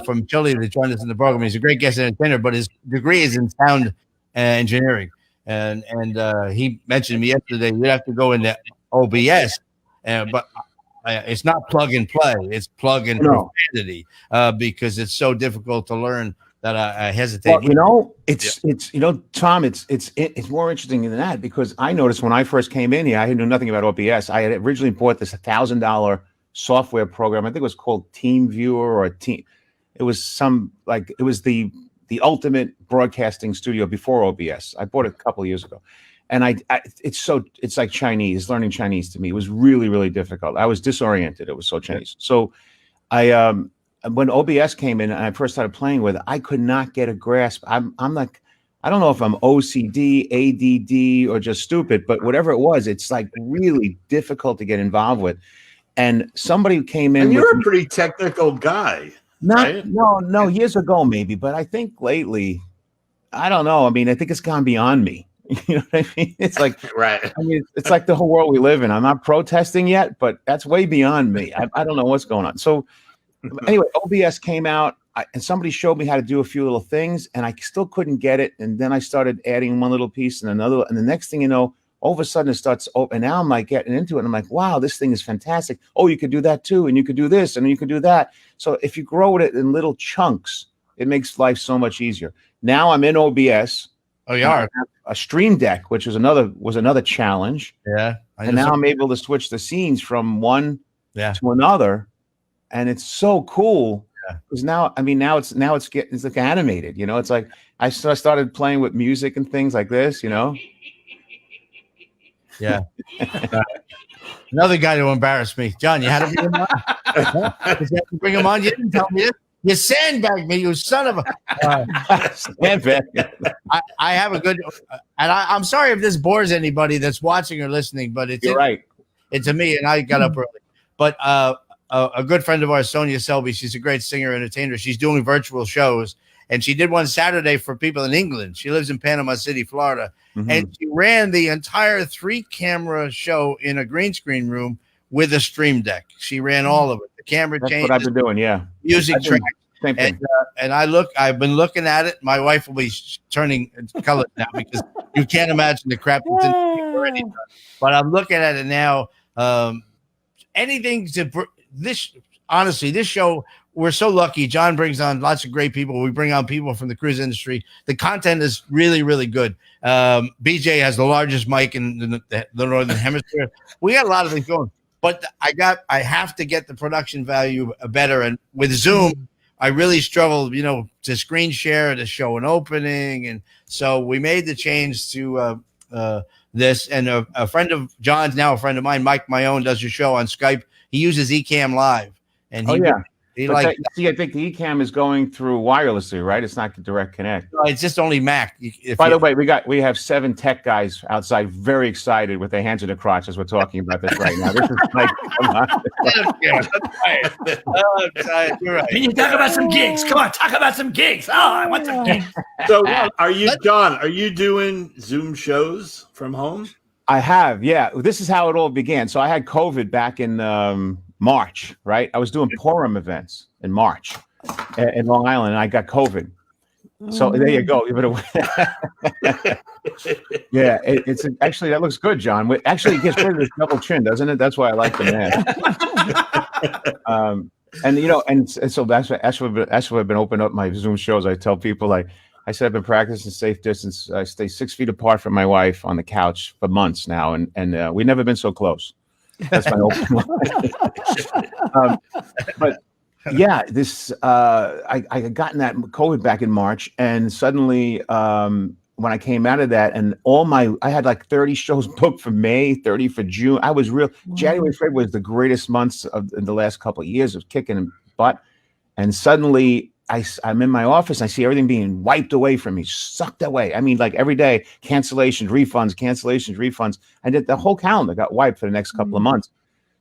from Chile that joined us in the program. He's a great guest entertainer, but his degree is in sound engineering, and he mentioned to me yesterday you'd have to go into OBS, but it's not plug and play; it's plug and profanity because it's so difficult to learn. That I hesitate. Well, it's Tom, it's more interesting than that because I noticed when I first came in here, I knew nothing about OBS. I had originally bought this $1,000 software program. I think it was called TeamViewer or Team. It was it was the ultimate broadcasting studio before OBS. I bought it a couple of years ago, and it's like Chinese. Learning Chinese to me it was really, really difficult. I was disoriented. It was so Chinese. So when OBS came in and I first started playing with it, I could not get a grasp. I'm like, I don't know if I'm OCD, ADD, or just stupid, but whatever it was, it's like really difficult to get involved with. And somebody came in. And you're a pretty technical guy. Right? No, years ago maybe, but I think lately, I don't know. I mean, I think it's gone beyond me. You know what I mean? It's like, right. I mean, it's like the whole world we live in. I'm not protesting yet, but that's way beyond me. I don't know what's going on. So anyway, OBS came out and somebody showed me how to do a few little things and I still couldn't get it. And then I started adding one little piece and another. And the next thing you know, all of a sudden it starts open. And now I'm like getting into it. And I'm like, wow, this thing is fantastic. Oh, you could do that too. And you could do this and you could do that. So if you grow it in little chunks, it makes life so much easier. Now I'm in OBS. Oh, you are? A Stream Deck, which was another challenge. Yeah. And now I'm able to switch the scenes from one to another. And it's so cool because now it's like animated, It's like I started playing with music and things like this, Yeah. Another guy to embarrass me, John. You had to bring him on. You had to bring him on. You didn't tell me this. You sandbagged me, you son of a. Sandbag. I have a good, and I'm sorry if this bores anybody that's watching or listening, but You're right. It's a me, and I got up early. But a good friend of ours, Sonia Selby, she's a great singer, entertainer. She's doing virtual shows, and she did one Saturday for people in England. She lives in Panama City, Florida, and she ran the entire 3-camera show in a green screen room with a stream deck. She ran all of it. The camera That's changes. what I've been doing. Yeah. Music tracks. Same thing. And I've been looking at it. My wife will be turning color now because you can't imagine the crap that's in already done. But I'm looking at it now. Anything to this, honestly, this show, we're so lucky. John brings on lots of great people. We bring on people from the cruise industry. The content is really, really good. BJ has the largest mic in the Northern Hemisphere. We got a lot of things going, but I have to get the production value better. And with Zoom, I really struggled, to screen share to show an opening. And so we made the change to this. And a friend of John's, now a friend of mine, Mike Mayone, does your show on Skype. He uses Ecamm Live. And I think the Ecamm is going through wirelessly, right? It's not the direct connect. No, it's just only Mac. By the way, we have 7 tech guys outside, very excited with their hands in their crotch as we're talking about this right now. This is like, come on. You're right. Can you talk about some gigs? Come on, talk about some gigs. Oh, I want some gigs. So, are you doing Zoom shows from home? I have, yeah. This is how it all began. So I had COVID back in March, right? I was doing Purim events in March in Long Island, and I got COVID. So there you go. Yeah, it's actually, that looks good, John. Actually, it gets rid of this double chin, doesn't it? That's why I like the mask. And so that's what I've been opening up my Zoom shows. I tell people, I said I've been practicing safe distance. I stay 6 feet apart from my wife on the couch for months now, and we've never been so close. That's my open line. But yeah, this I had gotten that COVID back in March, and suddenly when I came out of that, and I had like 30 shows booked for May, 30 for June. I was January, February was the greatest months in the last couple of years of kicking butt, and suddenly I'm in my office. I see everything being wiped away from me, sucked away. I mean, like every day, cancellations, refunds. I did the whole calendar got wiped for the next couple of months.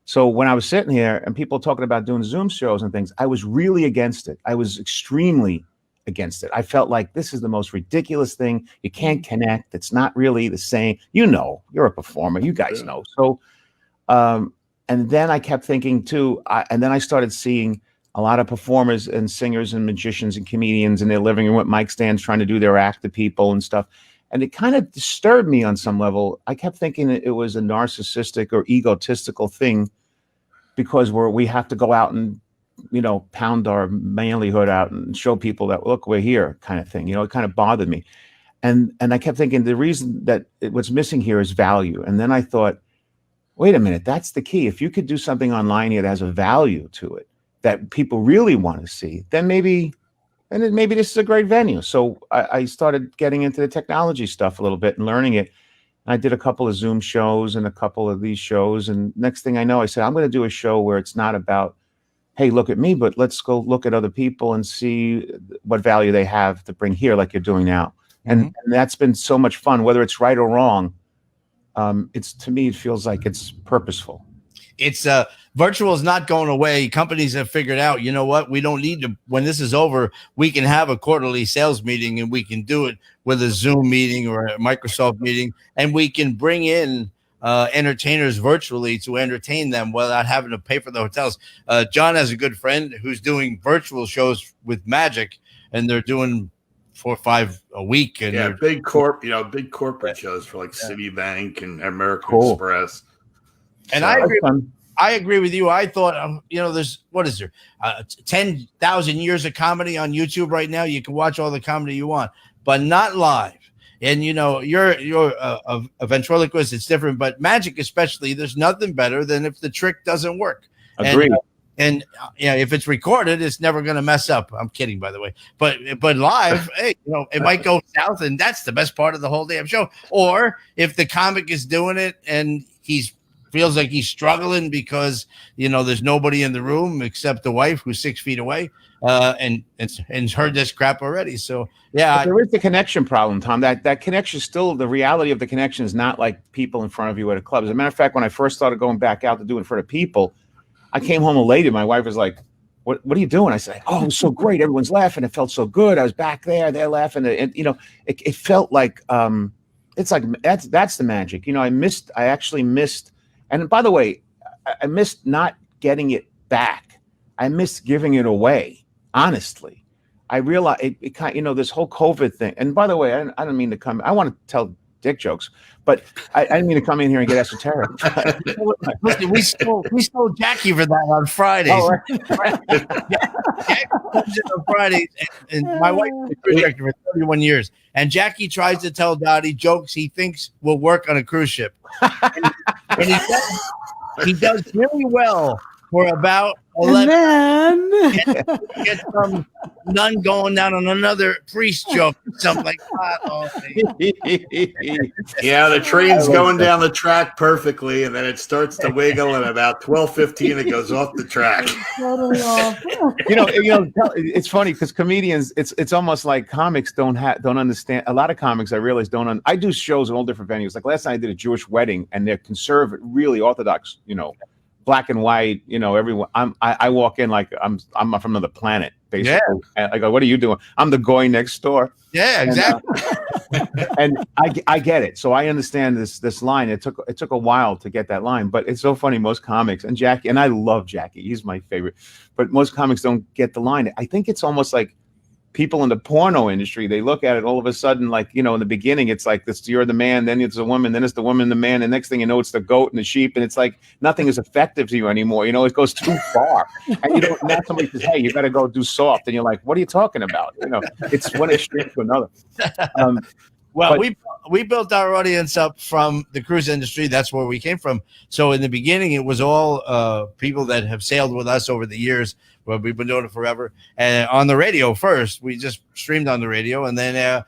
So when I was sitting here and people talking about doing Zoom shows and things, I was really against it. I was extremely against it. I felt like this is the most ridiculous thing. You can't connect. It's not really the same. You're a performer. You guys know. So, and then I kept thinking too, and then I started seeing a lot of performers and singers and magicians and comedians in their living room with mic stands trying to do their act to people and stuff. And it kind of disturbed me on some level. I kept thinking it was a narcissistic or egotistical thing because we have to go out and, pound our manlyhood out and show people that, look, we're here kind of thing. It kind of bothered me. And I kept thinking the reason that what's missing here is value. And then I thought, wait a minute, that's the key. If you could do something online here that has a value to it, that people really want to see, then maybe this is a great venue. So I started getting into the technology stuff a little bit and learning it. I did a couple of Zoom shows and a couple of these shows. And next thing I know, I said, I'm going to do a show where it's not about, hey, look at me, but let's go look at other people and see what value they have to bring here, like you're doing now. And that's been so much fun, whether it's right or wrong. To me, it feels like it's purposeful. It's virtual is not going away. Companies have figured out, you know what? We don't need to, when this is over, we can have a quarterly sales meeting and we can do it with a Zoom meeting or a Microsoft meeting. And we can bring in entertainers virtually to entertain them without having to pay for the hotels. John has a good friend who's doing virtual shows with Magic, and they're doing 4 or 5 a week. And big corporate shows for like Citibank and American Express. And I agree with you. I thought, there's, what is there? 10,000 years of comedy on YouTube right now. You can watch all the comedy you want, but not live. And, you're a ventriloquist. It's different, but Magic, especially, there's nothing better than if the trick doesn't work. Agreed. And if it's recorded, it's never going to mess up. I'm kidding, by the way. But live, hey, it might go south, and that's the best part of the whole damn show. Or if the comic is doing it and he's feels like he's struggling because there's nobody in the room except the wife who's 6 feet away, and heard this crap already. So yeah, there is the connection problem, Tom. That connection, still the reality of the connection is not like people in front of you at a club. As a matter of fact, when I first started going back out to do it in front of people, I came home elated. My wife was like, What are you doing? I said, oh, it was so great. Everyone's laughing. It felt so good. I was back there. They're laughing. And it felt like it's like that's the magic. I actually missed. And by the way, I missed not getting it back. I missed giving it away. Honestly, I realized it kind this whole COVID thing. And by the way, I don't mean to come. I want to tell dick jokes, but I didn't mean to come in here and get esoteric. Listen, we stole Jackie for that on Fridays. Oh, right. Jackie comes in on Fridays, and my wife is a cruise director for 31 years, and Jackie tries to tell Dottie jokes he thinks will work on a cruise ship, and he does really well for about 11. And then get some nun going down on another priest joke or something like that. Yeah, the train's going down the track perfectly, and then it starts to wiggle, and about 12:15 it goes off the track. totally off. It's funny because comedians, it's almost like comics don't understand. A lot of comics, I realize, I do shows in all different venues. Like last night I did a Jewish wedding, and they're conservative, really Orthodox, black and white, everyone. I walk in like I'm from another planet, basically. Yeah. I go, what are you doing? I'm the goy next door. Yeah, exactly. And I get it. So I understand this line. It took a while to get that line, but it's so funny. Most comics and Jackie, and I love Jackie. He's my favorite, but most comics don't get the line. I think it's almost like people in the porno industry, they look at it all of a sudden, like, in the beginning, it's like this, you're the man, then it's a woman, then it's the woman, the man, and next thing you know, it's the goat and the sheep, and it's like nothing is effective to you anymore. It goes too far. And now somebody says, hey, you got to go do soft, and you're like, what are you talking about? It's one extreme to another. Well, we built our audience up from the cruise industry. That's where we came from. So in the beginning, it was all people that have sailed with us over the years. Well, we've been doing it forever. And on the radio first, we just streamed on the radio. And then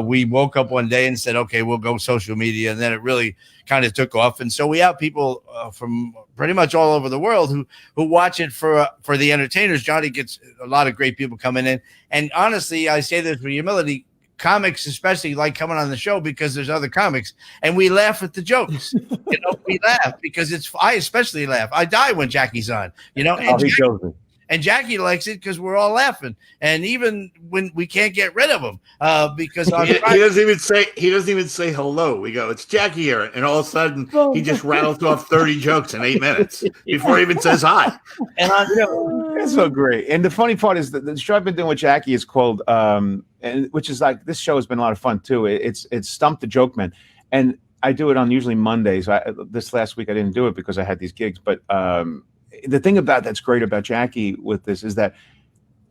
we woke up one day and said, okay, we'll go social media. And then it really kind of took off. And so we have people from pretty much all over the world who watch it for the entertainers. Johnny gets a lot of great people coming in. And honestly, I say this with humility, comics especially like coming on the show because there's other comics and we laugh at the jokes. We laugh because I especially laugh. I die when Jackie's on, and Jackie likes it because we're all laughing, and even when we can't get rid of him because he doesn't even say hello. We go, it's Jackie here, and all of a sudden he just rattles off 30 jokes in 8 minutes before he even says hi. And that's so great. And the funny part is that the show I've been doing with Jackie is called and which is like, this show has been a lot of fun too. It's Stump the Joke Man, and I do it on usually Mondays. This last week I didn't do it because I had these gigs, but the thing that's great about Jackie with this is that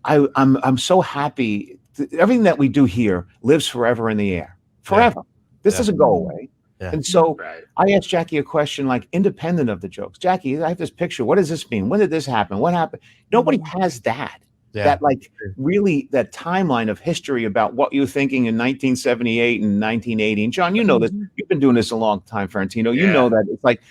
I'm so happy. Everything that we do here lives forever in the air, forever. This doesn't go away. Yeah. And so I asked Jackie a question like independent of the jokes. Jackie, I have this picture. What does this mean? When did this happen? What happened? Nobody has that. Yeah. That like really that timeline of history about what you're thinking in 1978 and 1980. And John, you know this. You've been doing this a long time, Ferrantino. You know that it's like,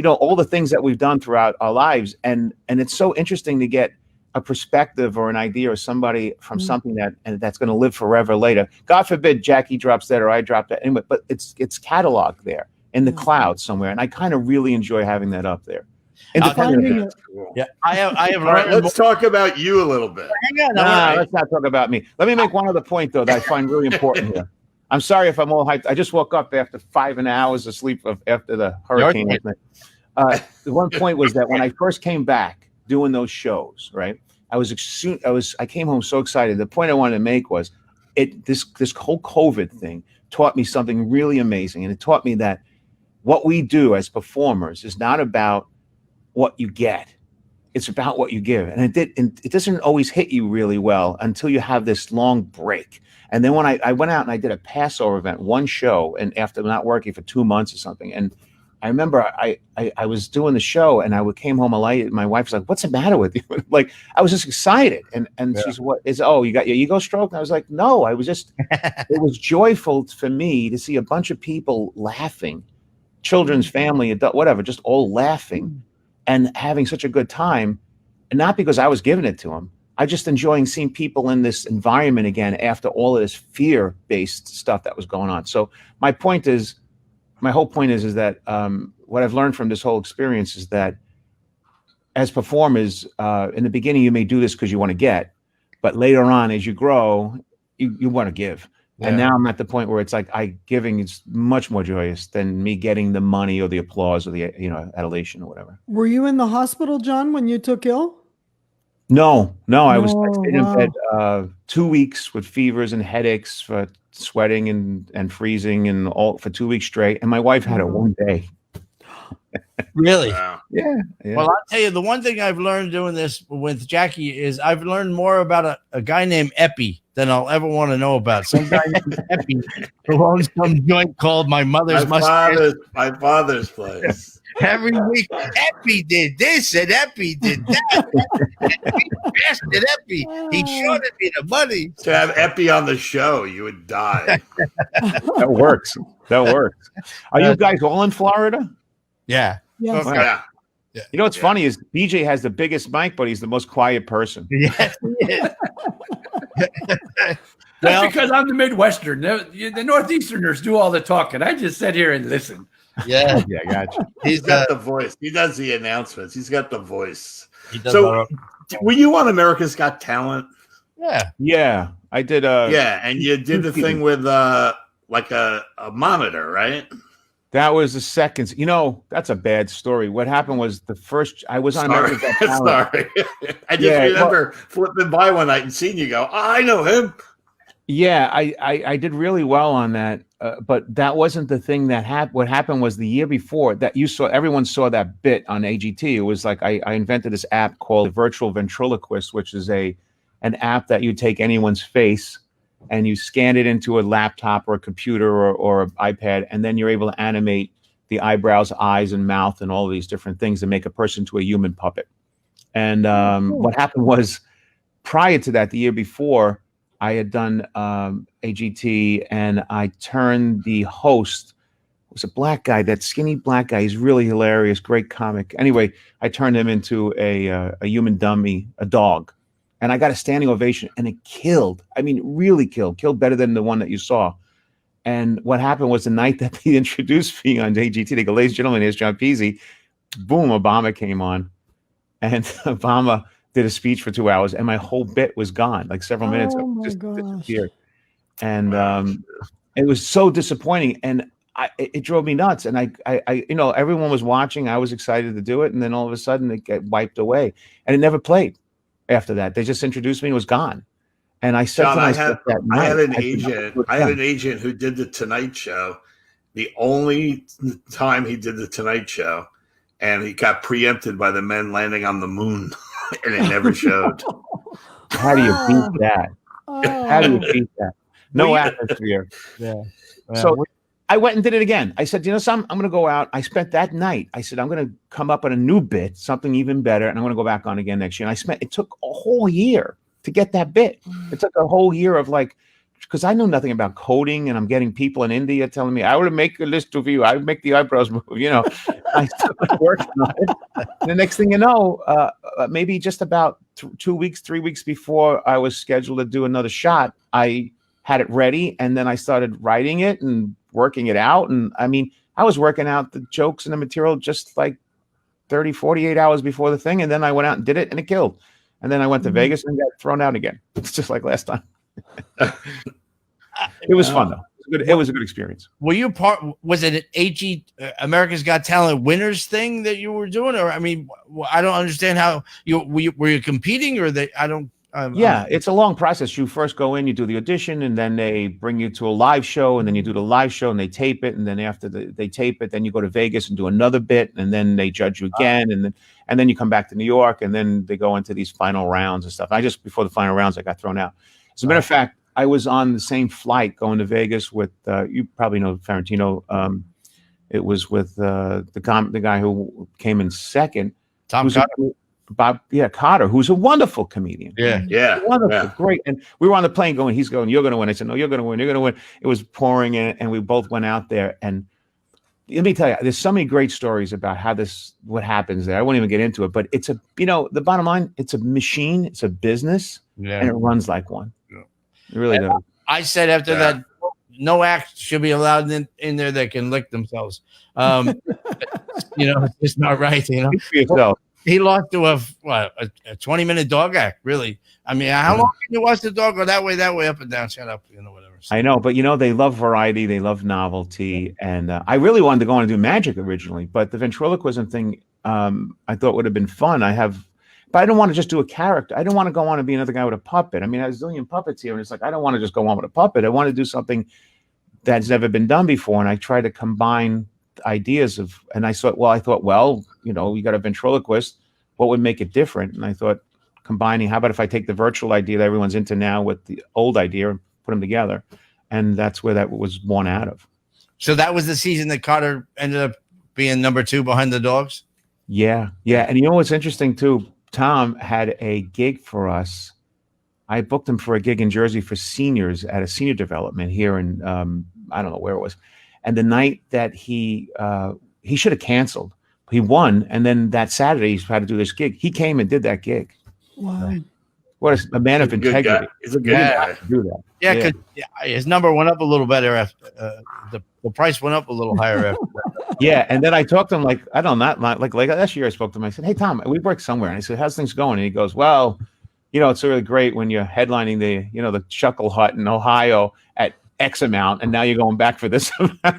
all the things that we've done throughout our lives. And it's so interesting to get a perspective or an idea or somebody from something that's going to live forever later. God forbid Jackie drops that or I drop that. Anyway, but it's cataloged there in the cloud somewhere. And I kind of really enjoy having that up there. Yeah, I have. All right, let's talk about you a little bit. Hang on, let's not talk about me. Let me make one other point though that I find really important here. I'm sorry if I'm all hyped. I just woke up after 5 hours of sleep after the hurricane. The one point was that when I first came back doing those shows, right? I came home so excited. The point I wanted to make was this whole COVID thing taught me something really amazing, and it taught me that what we do as performers is not about what you get. It's about what you give. And it doesn't always hit you really well until you have this long break. And then when I went out and I did a Passover event, one show, and after not working for 2 months or something, and I remember I was doing the show and I came home elated. My wife was like, "What's the matter with you?" Like, I was just excited. And she's, "What is, you got your ego stroke?" And I was like, "No, I was just," it was joyful for me to see a bunch of people laughing children's family, adult, whatever, just all laughing and having such a good time. And not because I was giving it to them. I just enjoying seeing people in this environment again after all of this fear-based stuff that was going on. So my whole point is that what I've learned from this whole experience is that as performers, in the beginning, you may do this because you want to get, but later on, as you grow, you want to give. Yeah. And now I'm at the point where it's like giving is much more joyous than me getting the money or the applause or the adulation or whatever. Were you in the hospital, John, when you took ill? No, I stayed in bed 2 weeks with fevers and headaches, for sweating and freezing and all for 2 weeks straight. And my wife had it one day. Really? Yeah. Well, I'll tell you, the one thing I've learned doing this with Jackie is I've learned more about a guy named Epi than I'll ever want to know about. Some guy named Epi who owns some joint called My Mother's Mustache. My father's place. Every week, Epi did this and Epi did that. Epi bastard Epi. He shorted me the money. To have Epi on the show, you would die. That works. Are you guys all in Florida? Yeah. Yes. Yeah. You know what's funny is BJ has the biggest mic, but he's the most quiet person. Yes, he is. That's because I'm the Midwestern. The Northeasterners do all the talking. I just sit here and listen. Yeah, gotcha. He's got the voice. He does the announcements. He's got the voice. So, were you on America's Got Talent? Yeah, I did. And you did the thing with like a monitor, right? That was the second. That's a bad story. What happened was the first. I was on America's Got Talent. Sorry, I just remember flipping by one night and seeing you go. Oh, I know him. Yeah, I did really well on that, but that wasn't the thing that happened. What happened was the year before that everyone saw that bit on AGT. It was like I invented this app called Virtual Ventriloquist, which is an app that you take anyone's face and you scan it into a laptop or a computer or an iPad, and then you're able to animate the eyebrows, eyes, and mouth and all of these different things to make a person to a human puppet. And what happened was prior to that, the year before, I had done AGT, and I turned the host. It was a black guy, that skinny black guy. He's really hilarious, great comic. Anyway, I turned him into a human dummy, a dog, and I got a standing ovation, and it killed. I mean, really killed better than the one that you saw. And what happened was the night that they introduced me on AGT, they go, "Ladies and gentlemen, here's John Peasy." Boom, Obama came on, and Obama did a speech for 2 hours, and my whole bit was gone. Like several minutes, just disappeared. And it was so disappointing, and it drove me nuts. And I everyone was watching. I was excited to do it, and then all of a sudden it got wiped away, and it never played after that. They just introduced me and it was gone. And I said, John, I had an agent who did the Tonight Show. The only time he did the Tonight Show, and he got preempted by the men landing on the moon. And it never showed. How do you beat that? How do you beat that? No atmosphere. Yeah. So I went and did it again. I said, something? I'm going to go out. I spent that night. I said, I'm going to come up with a new bit, something even better, and I'm going to go back on again next year. And it took a whole year to get that bit. It took a whole year of because I know nothing about coding, and I'm getting people in India telling me, I would make a list of you. I would make the eyebrows move, I started working on it. And the next thing you know, maybe just about 3 weeks before I was scheduled to do another shot, I had it ready, and then I started writing it and working it out. And I mean, I was working out the jokes and the material just like 48 hours before the thing. And then I went out and did it, and it killed. And then I went to Vegas and got thrown out again. It's just like last time. It was fun though. It was a good experience. Were you was it an AG America's Got Talent winners thing that you were doing? Or I mean, I don't understand how were you competing, or it's a long process. You first go in, you do the audition, and then they bring you to a live show, and then you do the live show and they tape it, and then after they tape it, then you go to Vegas and do another bit, and then they judge you again, and then you come back to New York, and then they go into these final rounds and stuff. Before the final rounds, I got thrown out. As a matter of fact, I was on the same flight going to Vegas with you probably know Ferrantino. It was with the guy who came in second, Tom Cotter. Cotter, who's a wonderful comedian. Wonderful, great. And we were on the plane going. He's going, "You're going to win." I said, "No, you're going to win. You're going to win." It was pouring in, and we both went out there, and let me tell you, there's so many great stories about what happens there. I won't even get into it, but it's the bottom line, it's a machine, it's a business, and it runs like one. Yeah. It really does. I said after that, no acts should be allowed in there that can lick themselves. It's just not right. He lost to a 20-minute dog act. Really, I mean, how long can you watch the dog go that way, up and down? Shut up, whatever. I know, but they love variety, they love novelty, and I really wanted to go on and do magic originally, but the ventriloquism thing, I thought would have been fun. But I don't want to just do a character. I don't want to go on and be another guy with a puppet. I mean, I have a zillion puppets here, and it's like I don't want to just go on with a puppet. I want to do something that's never been done before, and I try to combine ideas and I thought, you got a ventriloquist. What would make it different? And I thought, combining. How about if I take the virtual idea that everyone's into now with the old idea and put them together? And that's where that was born out of. So that was the season that Carter ended up being number 2 behind the dogs? Yeah. And you know what's interesting too? Tom had a gig for us. I booked him for a gig in Jersey for seniors at a senior development here in, I don't know where it was. And the night that he should have canceled. He won. And then that Saturday, he had to do this gig. He came and did that gig. Wow. What a man of integrity. He's a good guy to do that. Yeah, because his number went up a little better after the price went up a little higher after that. Yeah, and then I talked to him like last year I spoke to him. I said, "Hey Tom, we work somewhere," and I said, "How's things going?" And he goes, "Well, it's really great when you're headlining the Chuckle Hut in Ohio at X amount, and now you're going back for this."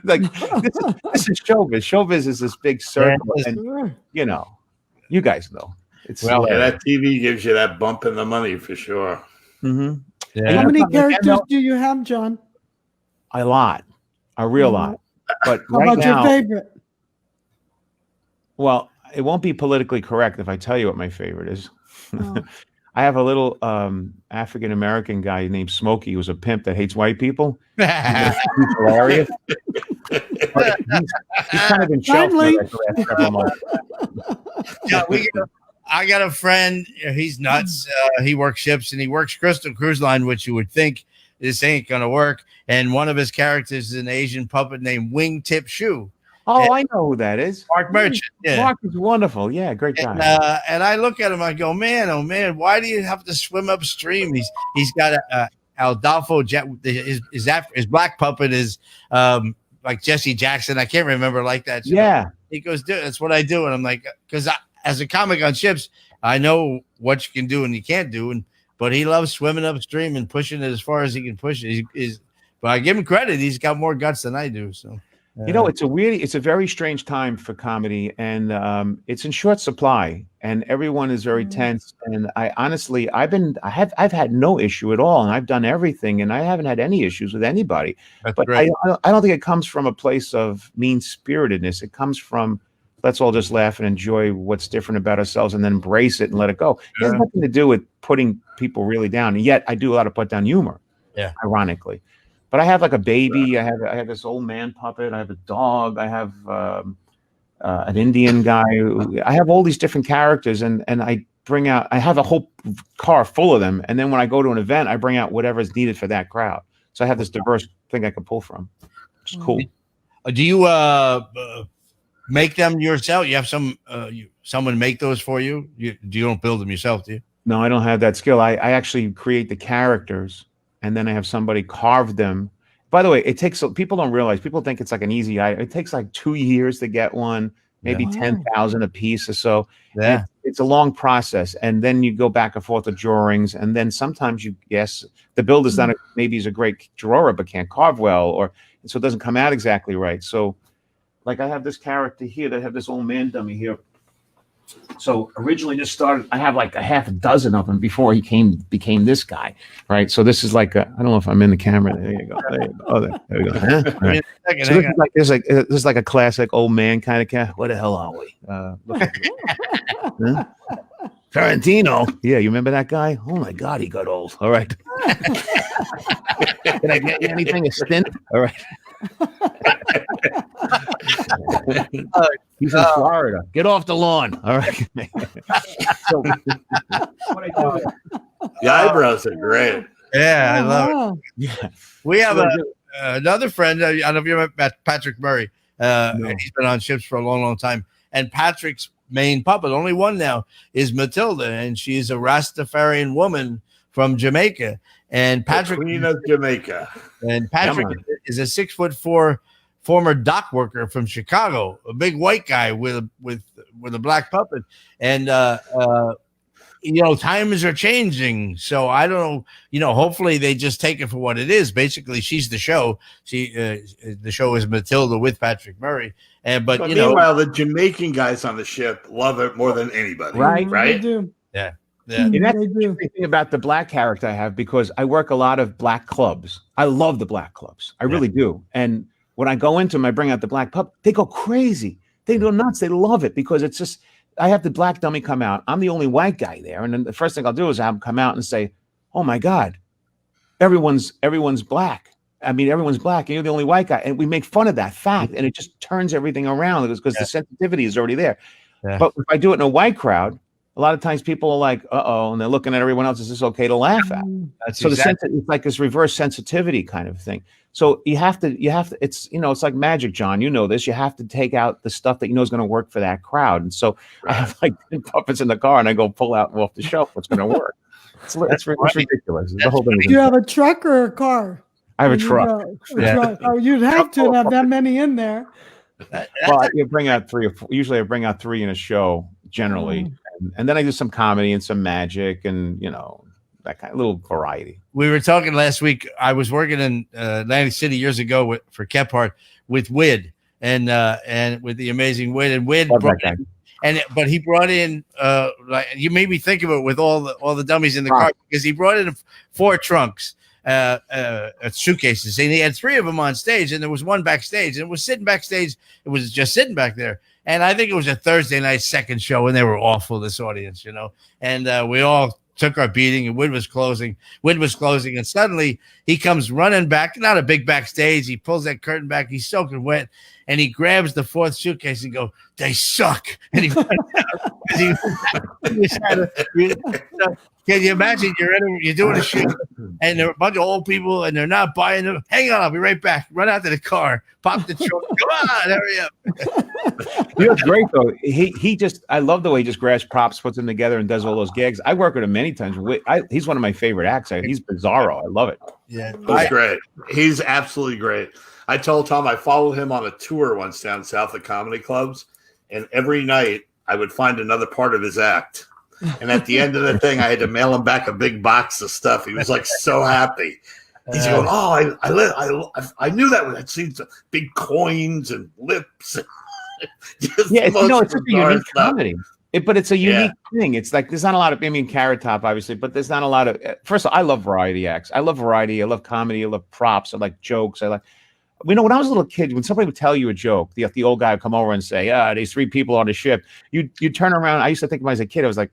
Like this is showbiz. Showbiz is this big circle, and you guys know. That TV gives you that bump in the money for sure. Mm-hmm. Yeah. How many characters do you have, John? A lot, a real lot. But how about your favorite? Well, it won't be politically correct if I tell you what my favorite is. I have a little African American guy named Smokey, who's a pimp that hates white people. He's hilarious. He's kind of been shelved for the last couple months. Yeah, I got a friend. He's nuts. He works ships and he works Crystal Cruise Line, which you would think this ain't gonna work. And one of his characters is an Asian puppet named Wingtip Shoe. Oh, I know who that is. Mark Merchant. Yeah. Mark is wonderful. Yeah, great guy. And I look at him. I go, man, oh man, why do you have to swim upstream? He's got a Aldolfo. His black puppet is like Jesse Jackson. I can't remember like that. Yeah. He goes, dude, that's what I do. And I'm like, because as a comic on ships, I know what you can do and you can't do. But he loves swimming upstream and pushing it as far as he can push it. But I give him credit. He's got more guts than I do. So, it's a very strange time for comedy, and it's in short supply, and everyone is very tense. And I honestly, I've had no issue at all, and I've done everything, and I haven't had any issues with anybody. That's but great. I don't think it comes from a place of mean-spiritedness. It comes from, let's all just laugh and enjoy what's different about ourselves and then embrace it and let it go. It has nothing to do with putting people really down. And yet I do a lot of put down humor, ironically. But I have like a baby. I have this old man puppet. I have a dog. I have an Indian guy. I have all these different characters, and I have a whole car full of them. And then when I go to an event, I bring out whatever is needed for that crowd. So I have this diverse thing I can pull from, which is cool. Do you make them yourself? You have someone make those for you? You don't build them yourself, do you? No, I don't have that skill. I actually create the characters, and then I have somebody carve them. By the way, people don't realize, people think it's like an easy item. It takes like 2 years to get one, maybe 10,000 a piece or so. Yeah. It's a long process. And then you go back and forth with drawings. And then sometimes the builder's done it. Maybe he's a great drawer, but can't carve well, and so it doesn't come out exactly right. So like I have this character here that I have this old man dummy here. So originally I have like a half a dozen of them before he became this guy, right? So this is like I don't know if I'm in the camera. There you go. Oh, there we go. Huh? Right. So this is like a classic old man kind of cat. What the hell are we? Huh? Tarantino. Yeah, you remember that guy? Oh my God, he got old. All right. Can I get you anything? A stint? All right. He's in Florida. Get off the lawn. All right. So, what I do is, the eyebrows are great. Yeah, I love it. Yeah. We have another friend. I don't know if you met Patrick Murray. He's been on ships for a long, long time. And Patrick's main puppet, only one now, is Matilda, and she's a Rastafarian woman from Jamaica. And Patrick, the Queen of Jamaica. And Patrick is a 6'4" former dock worker from Chicago, a big white guy with a black puppet. And times are changing, so I don't know. Hopefully they just take it for what it is. Basically, she's the show. The show is Matilda with Patrick Murray. But meanwhile, the Jamaican guys on the ship love it more than anybody. Right? They do. Yeah. And that's the interesting thing about the black character I have, because I work a lot of black clubs. I love the black clubs. I really do. And when I go into them, I bring out the black pup. They go crazy. They go nuts. They love it because it's just, I have the black dummy come out. I'm the only white guy there. And then the first thing I'll do is have him come out and say, oh my God, everyone's black. I mean, everyone's black and you're the only white guy. And we make fun of that fact. And it just turns everything around because the sensitivity is already there. Yeah. But if I do it in a white crowd, a lot of times people are like, uh-oh, and they're looking at everyone else. Is this okay to laugh at? So it's like this reverse sensitivity kind of thing. So you have to, it's, it's like magic, John, this, you have to take out the stuff that is going to work for that crowd. And so I have like 10 puppets in the car and I go pull out off the shelf what's going to work. It's ridiculous. The whole thing. Do you have a truck or a car? I have a truck. Truck. Oh, you'd have to have that many in there. Well, you bring out 3 or 4. Usually I bring out 3 in a show generally. And then I do some comedy and some magic and, that kind of little variety. We were talking last week. I was working in Atlantic City years ago for Kephart with Wid and with the amazing Wid. And Wid but he brought in like you made me think of it with all the dummies in the car, because he brought in 4 trunks, suitcases, and he had 3 of them on stage, and there was one backstage, and it was sitting backstage. It was just sitting back there. And I think it was a Thursday night second show, and they were awful, this audience, and we all took our beating, and Wid was closing, and suddenly he comes running back, not a big backstage. He pulls that curtain back. He's soaking wet, and he grabs the 4th suitcase and go, "They suck." And he went down. Can you imagine you're doing a shoot and there are a bunch of old people and they're not buying them? Hang on, I'll be right back. Run out to the car, pop the trunk. Come on, hurry up. It's great though. He just, I love the way he just grabs props, puts them together, and does all those gags. I work with him many times. He's one of my favorite acts. He's bizarro. I love it. Yeah, he's great. He's absolutely great. I told Tom I followed him on a tour once down south at comedy clubs, and every night I would find another part of his act. And at the end of the thing, I had to mail him back a big box of stuff. He was like so happy. He's going, "Oh, I knew that I'd seen some big coins and lips." It's just a unique comedy. But it's a unique thing. It's like there's not a lot of. I mean, Carrot Top, obviously, but there's not a lot of. First of all, I love variety acts. I love variety. I love comedy. I love props. I like jokes. When I was a little kid, when somebody would tell you a joke, the old guy would come over and say, "These 3 people on the ship." You turn around. I used to think of myself as a kid. I was like,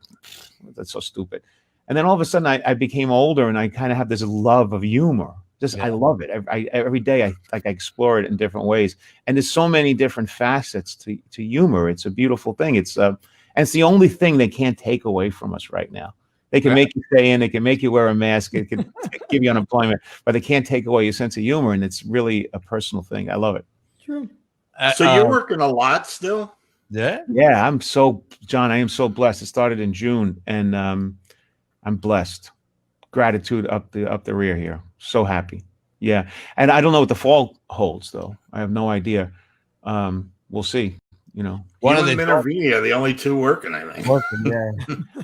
"That's so stupid." And then all of a sudden, I became older, and I kind of have this love of humor. I love it. Every day, I explore it in different ways. And there's so many different facets to humor. It's a beautiful thing. It's the only thing they can't take away from us right now. They can make you stay in, they can make you wear a mask, it can give you unemployment, but they can't take away your sense of humor, and it's really a personal thing. I love it. True. So you're working a lot still? Yeah. Yeah, John, I am so blessed. It started in June, and I'm blessed. Gratitude up the rear here. So happy. Yeah. And I don't know what the fall holds, though. I have no idea. We'll see. One of the Minervini, the only 2 working, I think.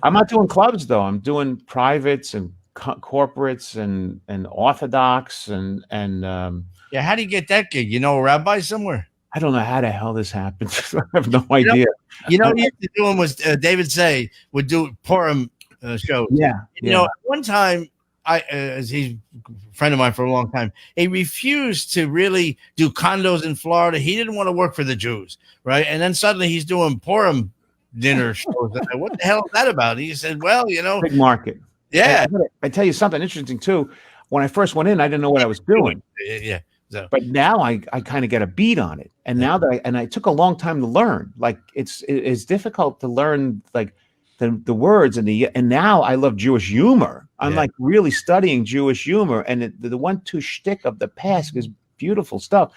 I'm not doing clubs though. I'm doing privates and corporates and Orthodox and how do you get that gig? A rabbi somewhere? I don't know how the hell this happened. I have no idea. He used to do them was David Say would do Purim shows. Yeah. At one time, as he's a friend of mine for a long time, he refused to really do condos in Florida. He didn't want to work for the Jews, right? And then suddenly he's doing Purim dinner shows. What the hell is that about? He said, "Well, big market." Yeah. I tell you something interesting too. When I first went in, I didn't know what I was doing. Yeah. So. But now I kind of get a beat on it, and now that I took a long time to learn. Like it's difficult to learn like the words and now I love Jewish humor. I'm like really studying Jewish humor, and the 1-2 shtick of the past is beautiful stuff.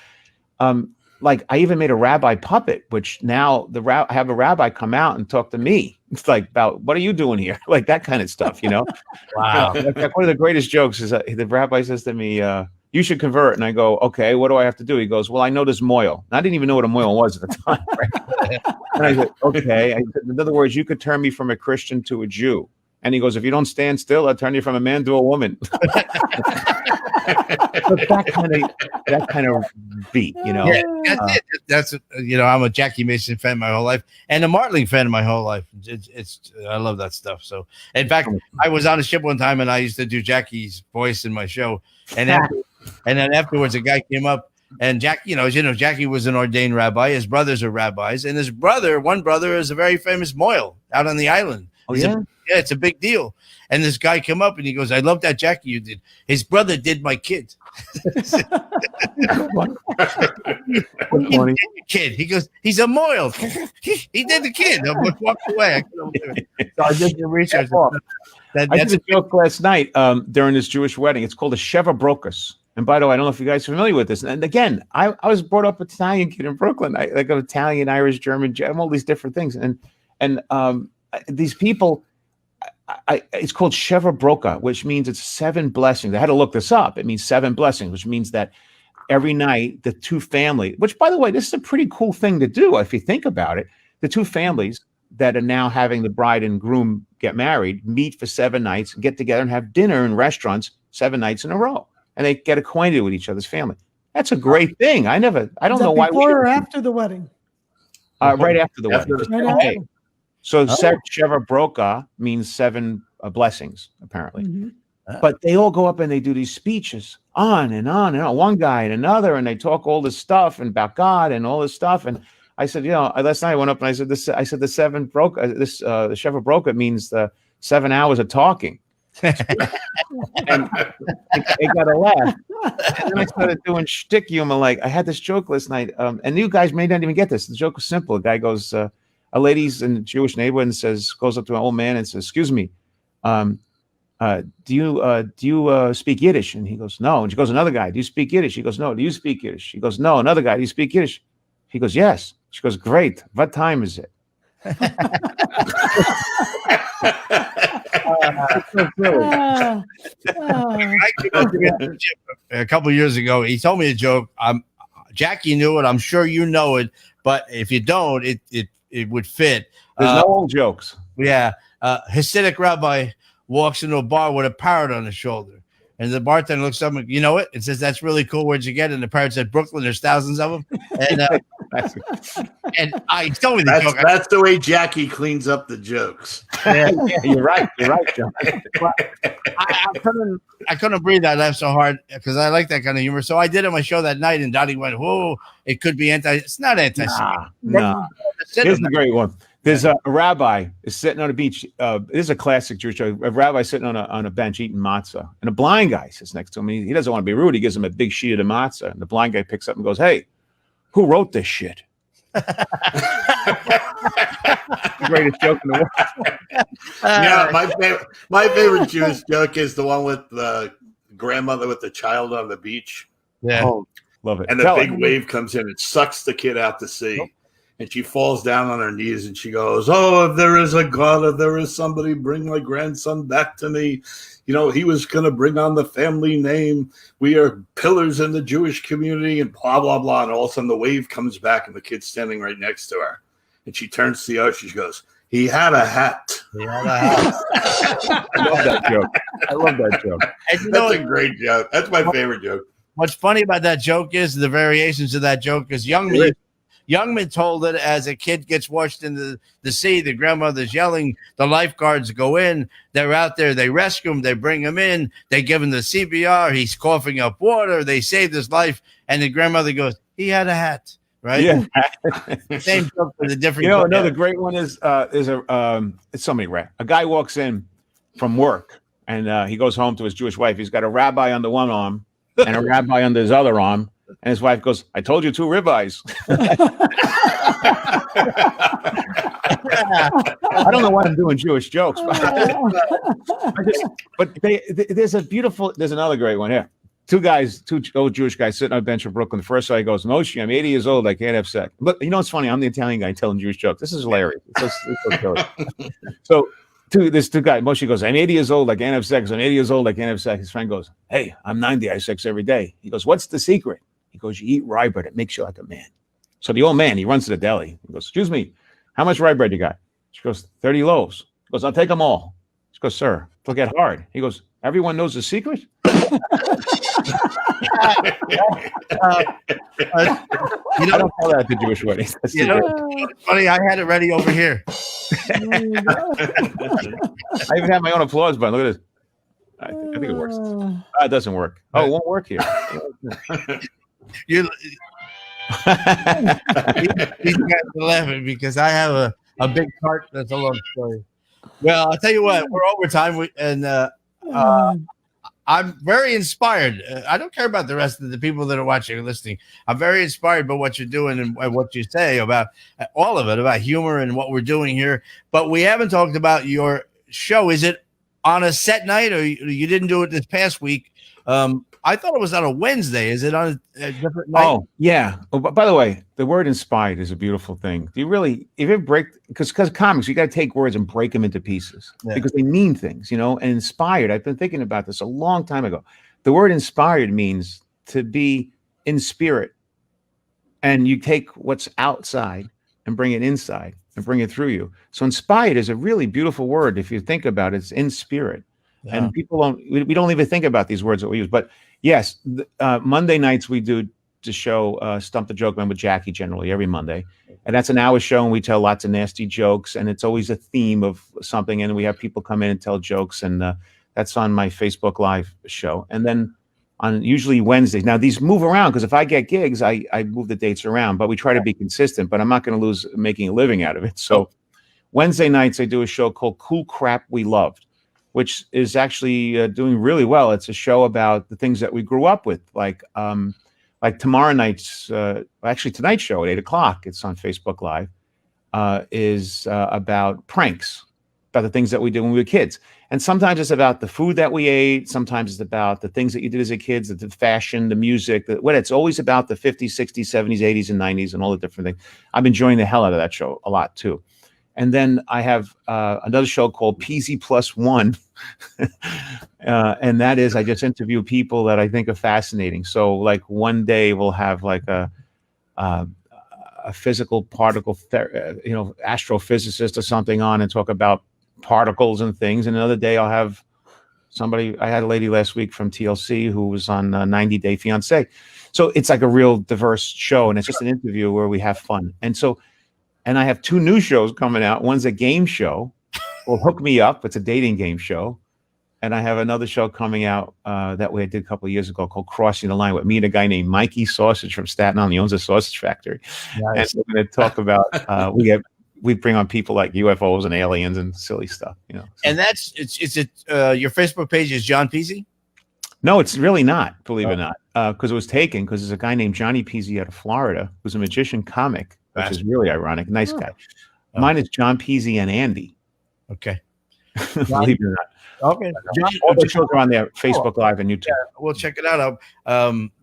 like I even made a rabbi puppet, which now I have a rabbi come out and talk to me. It's like about what are you doing here? Like that kind of stuff, you know? Wow. Like one of the greatest jokes is the rabbi says to me, you should convert. And I go, okay, what do I have to do? He goes, well, I know this moil. And I didn't even know what a moil was at the time. Right? And I said, okay. I said, in other words, you could turn me from a Christian to a Jew. And he goes, if you don't stand still, I'll turn you from a man to a woman. that kind of beat, you know. Yeah, that's it. That's you know, I'm a Jackie Mason fan my whole life, and a Martling fan my whole life. It's I love that stuff. So, in fact, I was on a ship one time, and I used to do Jackie's voice in my show, and then afterwards, a guy came up, and Jackie, Jackie was an ordained rabbi. His brothers are rabbis, and one brother, is a very famous moil out on the island. Oh yeah. It's a big deal. And this guy came up and he goes, I love that Jackie you did. His brother did my kid. Kid. He goes, he's a moil. He did the kid. I walked away. So I did the research. I did a joke last night during this Jewish wedding. It's called a Sheva Brokus. And by the way, I don't know if you guys are familiar with this. And again, I was brought up Italian kid in Brooklyn. I like Italian, Irish, German, all these different things. And these people, it's called Sheva Broka, which means it's 7 blessings. I had to look this up. It means 7 blessings, which means that every night the two families, which by the way, this is a pretty cool thing to do if you think about it. The two families that are now having the bride and groom get married meet for 7 nights, get together and have dinner in restaurants 7 nights in a row. And they get acquainted with each other's family. That's a great thing. I don't know why. Before or after the wedding? Right after the wedding. So Sheva Broka means 7 blessings, apparently. Mm-hmm. But they all go up and they do these speeches on and on and on. One guy and another, and they talk all this stuff and about God and all this stuff. And I said, last night I went up and I said the 7 Broka, the Sheva Broka means the 7 hours of talking. And they got to laugh. And then I started doing shtick humor. Like I had this joke last night, and you guys may not even get this. The joke was simple. A guy goes, a lady's in the Jewish neighborhood and goes up to an old man and says, "Excuse me, do you speak Yiddish?" And he goes, "No." And she goes, "Another guy, do you speak Yiddish?" He goes, "No." "Do you speak Yiddish?" He goes, "No." "Another guy, do you speak Yiddish?" He goes, "Yes." She goes, "Great. What time is it?" A couple of years ago, he told me a joke. Jackie knew it. I'm sure you know it, but if you don't, it would fit. There's no old jokes. Yeah. Hasidic rabbi walks into a bar with a parrot on his shoulder. And the bartender looks up and, you know it? It says, "That's really cool. Where'd you get it?" And the parrot said, "Brooklyn. There's thousands of them." And I told me the joke. That's the way Jackie cleans up the jokes. Yeah, you're right. You're right, John. I couldn't breathe. I laughed so hard because I like that kind of humor. So I did it on my show that night, and Dottie went, "Whoa, it could be It's not anti-Semitic." No. Here's the great one. There's a rabbi is sitting on a beach. This is a classic Jewish joke. A rabbi sitting on a bench eating matzah, and a blind guy sits next to him. He doesn't want to be rude. He gives him a big sheet of the matzah, and the blind guy picks up and goes, "Hey, who wrote this shit?" Greatest joke in the world. My favorite Jewish joke is the one with the grandmother with the child on the beach. Yeah, love it. And the big wave comes in and sucks the kid out to sea. And she falls down on her knees and she goes, "Oh, if there is a God, if there is somebody, bring my grandson back to me. He was going to bring on the family name. We are pillars in the Jewish community," and blah, blah, blah. And all of a sudden the wave comes back and the kid's standing right next to her. And she turns to the ocean. She goes, "He had a hat." I love that joke. That's a great joke. That's my favorite joke. What's funny about that joke is the variations of that joke is Youngman told it as a kid gets washed into the sea. The grandmother's yelling. The lifeguards go in. They're out there. They rescue him. They bring him in. They give him the CPR. He's coughing up water. They saved his life. And the grandmother goes, "He had a hat." Right? Yeah. Same joke with a different. Another great one is it's somebody rare. A guy walks in from work and he goes home to his Jewish wife. He's got a rabbi on the one arm and a rabbi on his other arm. And his wife goes, "I told you 2 ribeyes." I don't know why I'm doing Jewish jokes, but there's another great one here. two old Jewish guys sitting on a bench in Brooklyn. The first guy goes, Moshe, I'm 80 years old. I can't have sex. But you know what's funny? I'm the Italian guy telling Jewish jokes. This is hilarious. It's so silly. So this two guy, Moshe goes, I'm 80 years old. I can't have sex. I'm 80 years old. I can't have sex. His friend goes, hey, I'm 90. I have sex every day. He goes, what's the secret? He goes, you eat rye bread. It makes you like a man. So the old man, he runs to the deli. He goes, excuse me, how much rye bread you got? She goes, 30 loaves. He goes, I'll take them all. She goes, sir, it'll get hard. He goes, everyone knows the secret? I don't call that the Jewish wedding. It's funny, I had it ready over here. I even have my own applause button. Look at this. I think it works. It doesn't work. Oh, it won't work here. These guys are laughing because I have a big cart. That's a long story. Well, I'll tell you what, we're overtime, and I'm very inspired. I don't care about the rest of the people that are watching or listening. I'm very inspired by what you're doing and what you say about all of it, about humor and what we're doing here. But we haven't talked about your show. Is it on a set night, or you didn't do it this past week? I thought it was on a Wednesday. Is it on a different night? Oh, yeah. Oh, by the way, the word inspired is a beautiful thing. Do you really, if you break, because comics, you got to take words and break them into pieces because they mean things, and inspired. I've been thinking about this a long time ago. The word inspired means to be in spirit, and you take what's outside and bring it inside and bring it through you. So inspired is a really beautiful word. If you think about it, it's in spirit. Yeah. And people we don't even think about these words that we use. But yes, Monday nights we do the show Stump the Joke Man with Jackie generally every Monday. And that's an hour show, and we tell lots of nasty jokes, and it's always a theme of something. And we have people come in and tell jokes, and that's on my Facebook Live show. And then on usually Wednesdays. Now these move around because if I get gigs, I move the dates around, but we try to be consistent, but I'm not going to lose making a living out of it. So Wednesday nights I do a show called Cool Crap We Loved, which is actually doing really well. It's a show about the things that we grew up with, like tomorrow night's, actually tonight's show at 8:00. It's on Facebook Live. Is about pranks, about the things that we did when we were kids. And sometimes it's about the food that we ate. Sometimes it's about the things that you did as a kid, the fashion, the music. It's always about the 50s, 60s, 70s, 80s, and 90s, and all the different things. I'm enjoying the hell out of that show a lot too. And then I have another show called PZ Plus One. And that is, I just interview people that I think are fascinating. So like one day we'll have like a physical particle, astrophysicist or something on and talk about particles and things. And another day I'll have somebody, I had a lady last week from TLC who was on 90 Day Fiancé. So it's like a real diverse show, and it's just an interview where we have fun. And I have two new shows coming out. One's a game show called Hook Me Up. It's a dating game show. And I have another show coming out that we did a couple of years ago called Crossing the Line with me and a guy named Mikey Sausage from Staten Island. He owns a sausage factory. Nice. And we're going to talk about, we bring on people like UFOs and aliens and silly stuff, So. And that's, your Facebook page is John Peasy? No, it's really not, believe it or not, because it was taken because there's a guy named Johnny Peasy out of Florida who's a magician comic, which is really ironic. Nice guy. Mine is John Peasy and Andy. Okay. Believe it or not. Okay. All the shows are on there, Facebook Live and YouTube. Yeah, we'll check it out.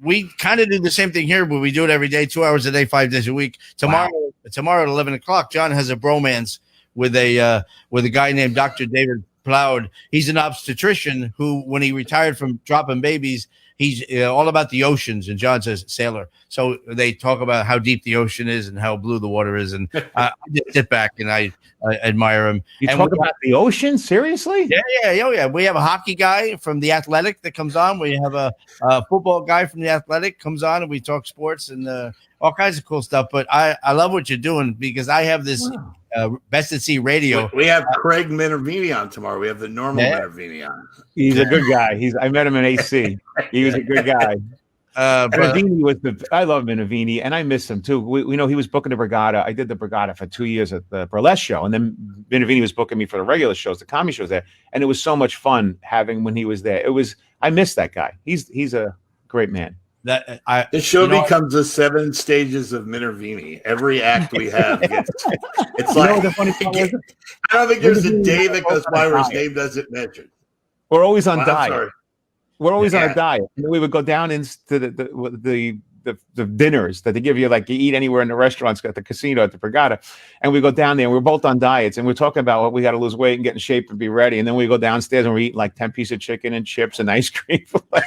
We kind of do the same thing here, but we do it every day, 2 hours a day, 5 days a week. Tomorrow at 11:00, John has a bromance with a guy named Dr. David Ploud. He's an obstetrician who, when he retired from dropping babies, he's all about the oceans, and John's a sailor. So they talk about how deep the ocean is and how blue the water is. And I just sit back and I admire him. You talk about the ocean? Seriously? Yeah. We have a hockey guy from The Athletic that comes on. We have a football guy from The Athletic comes on, and we talk sports and all kinds of cool stuff. But I love what you're doing because I have this Best at Sea Radio. We have Craig Minervini on tomorrow. We have the normal Minervini on. He's a good guy. I met him in AC. He was a good guy. Minervini I love Minervini, and I miss him too. We know he was booking the Brigada. I did the Brigada for 2 years at the burlesque show, and then Minervini was booking me for the regular shows, the comedy shows there, and it was so much fun having when he was there. I miss that guy. He's a great man. The show becomes the 7 stages of Minervini. Every act we have, it's like the funny thing is, I don't think there's a day that goes by where his name doesn't mention. We're always on diet. We're always on a diet. And then we would go down into the dinners that they give you, like you eat anywhere in the restaurants at the casino at the Borgata, and we go down there and we're both on diets and we're talking about what we got to lose weight and get in shape and be ready, and then we go downstairs and we eat like 10 pieces of chicken and chips and ice cream, like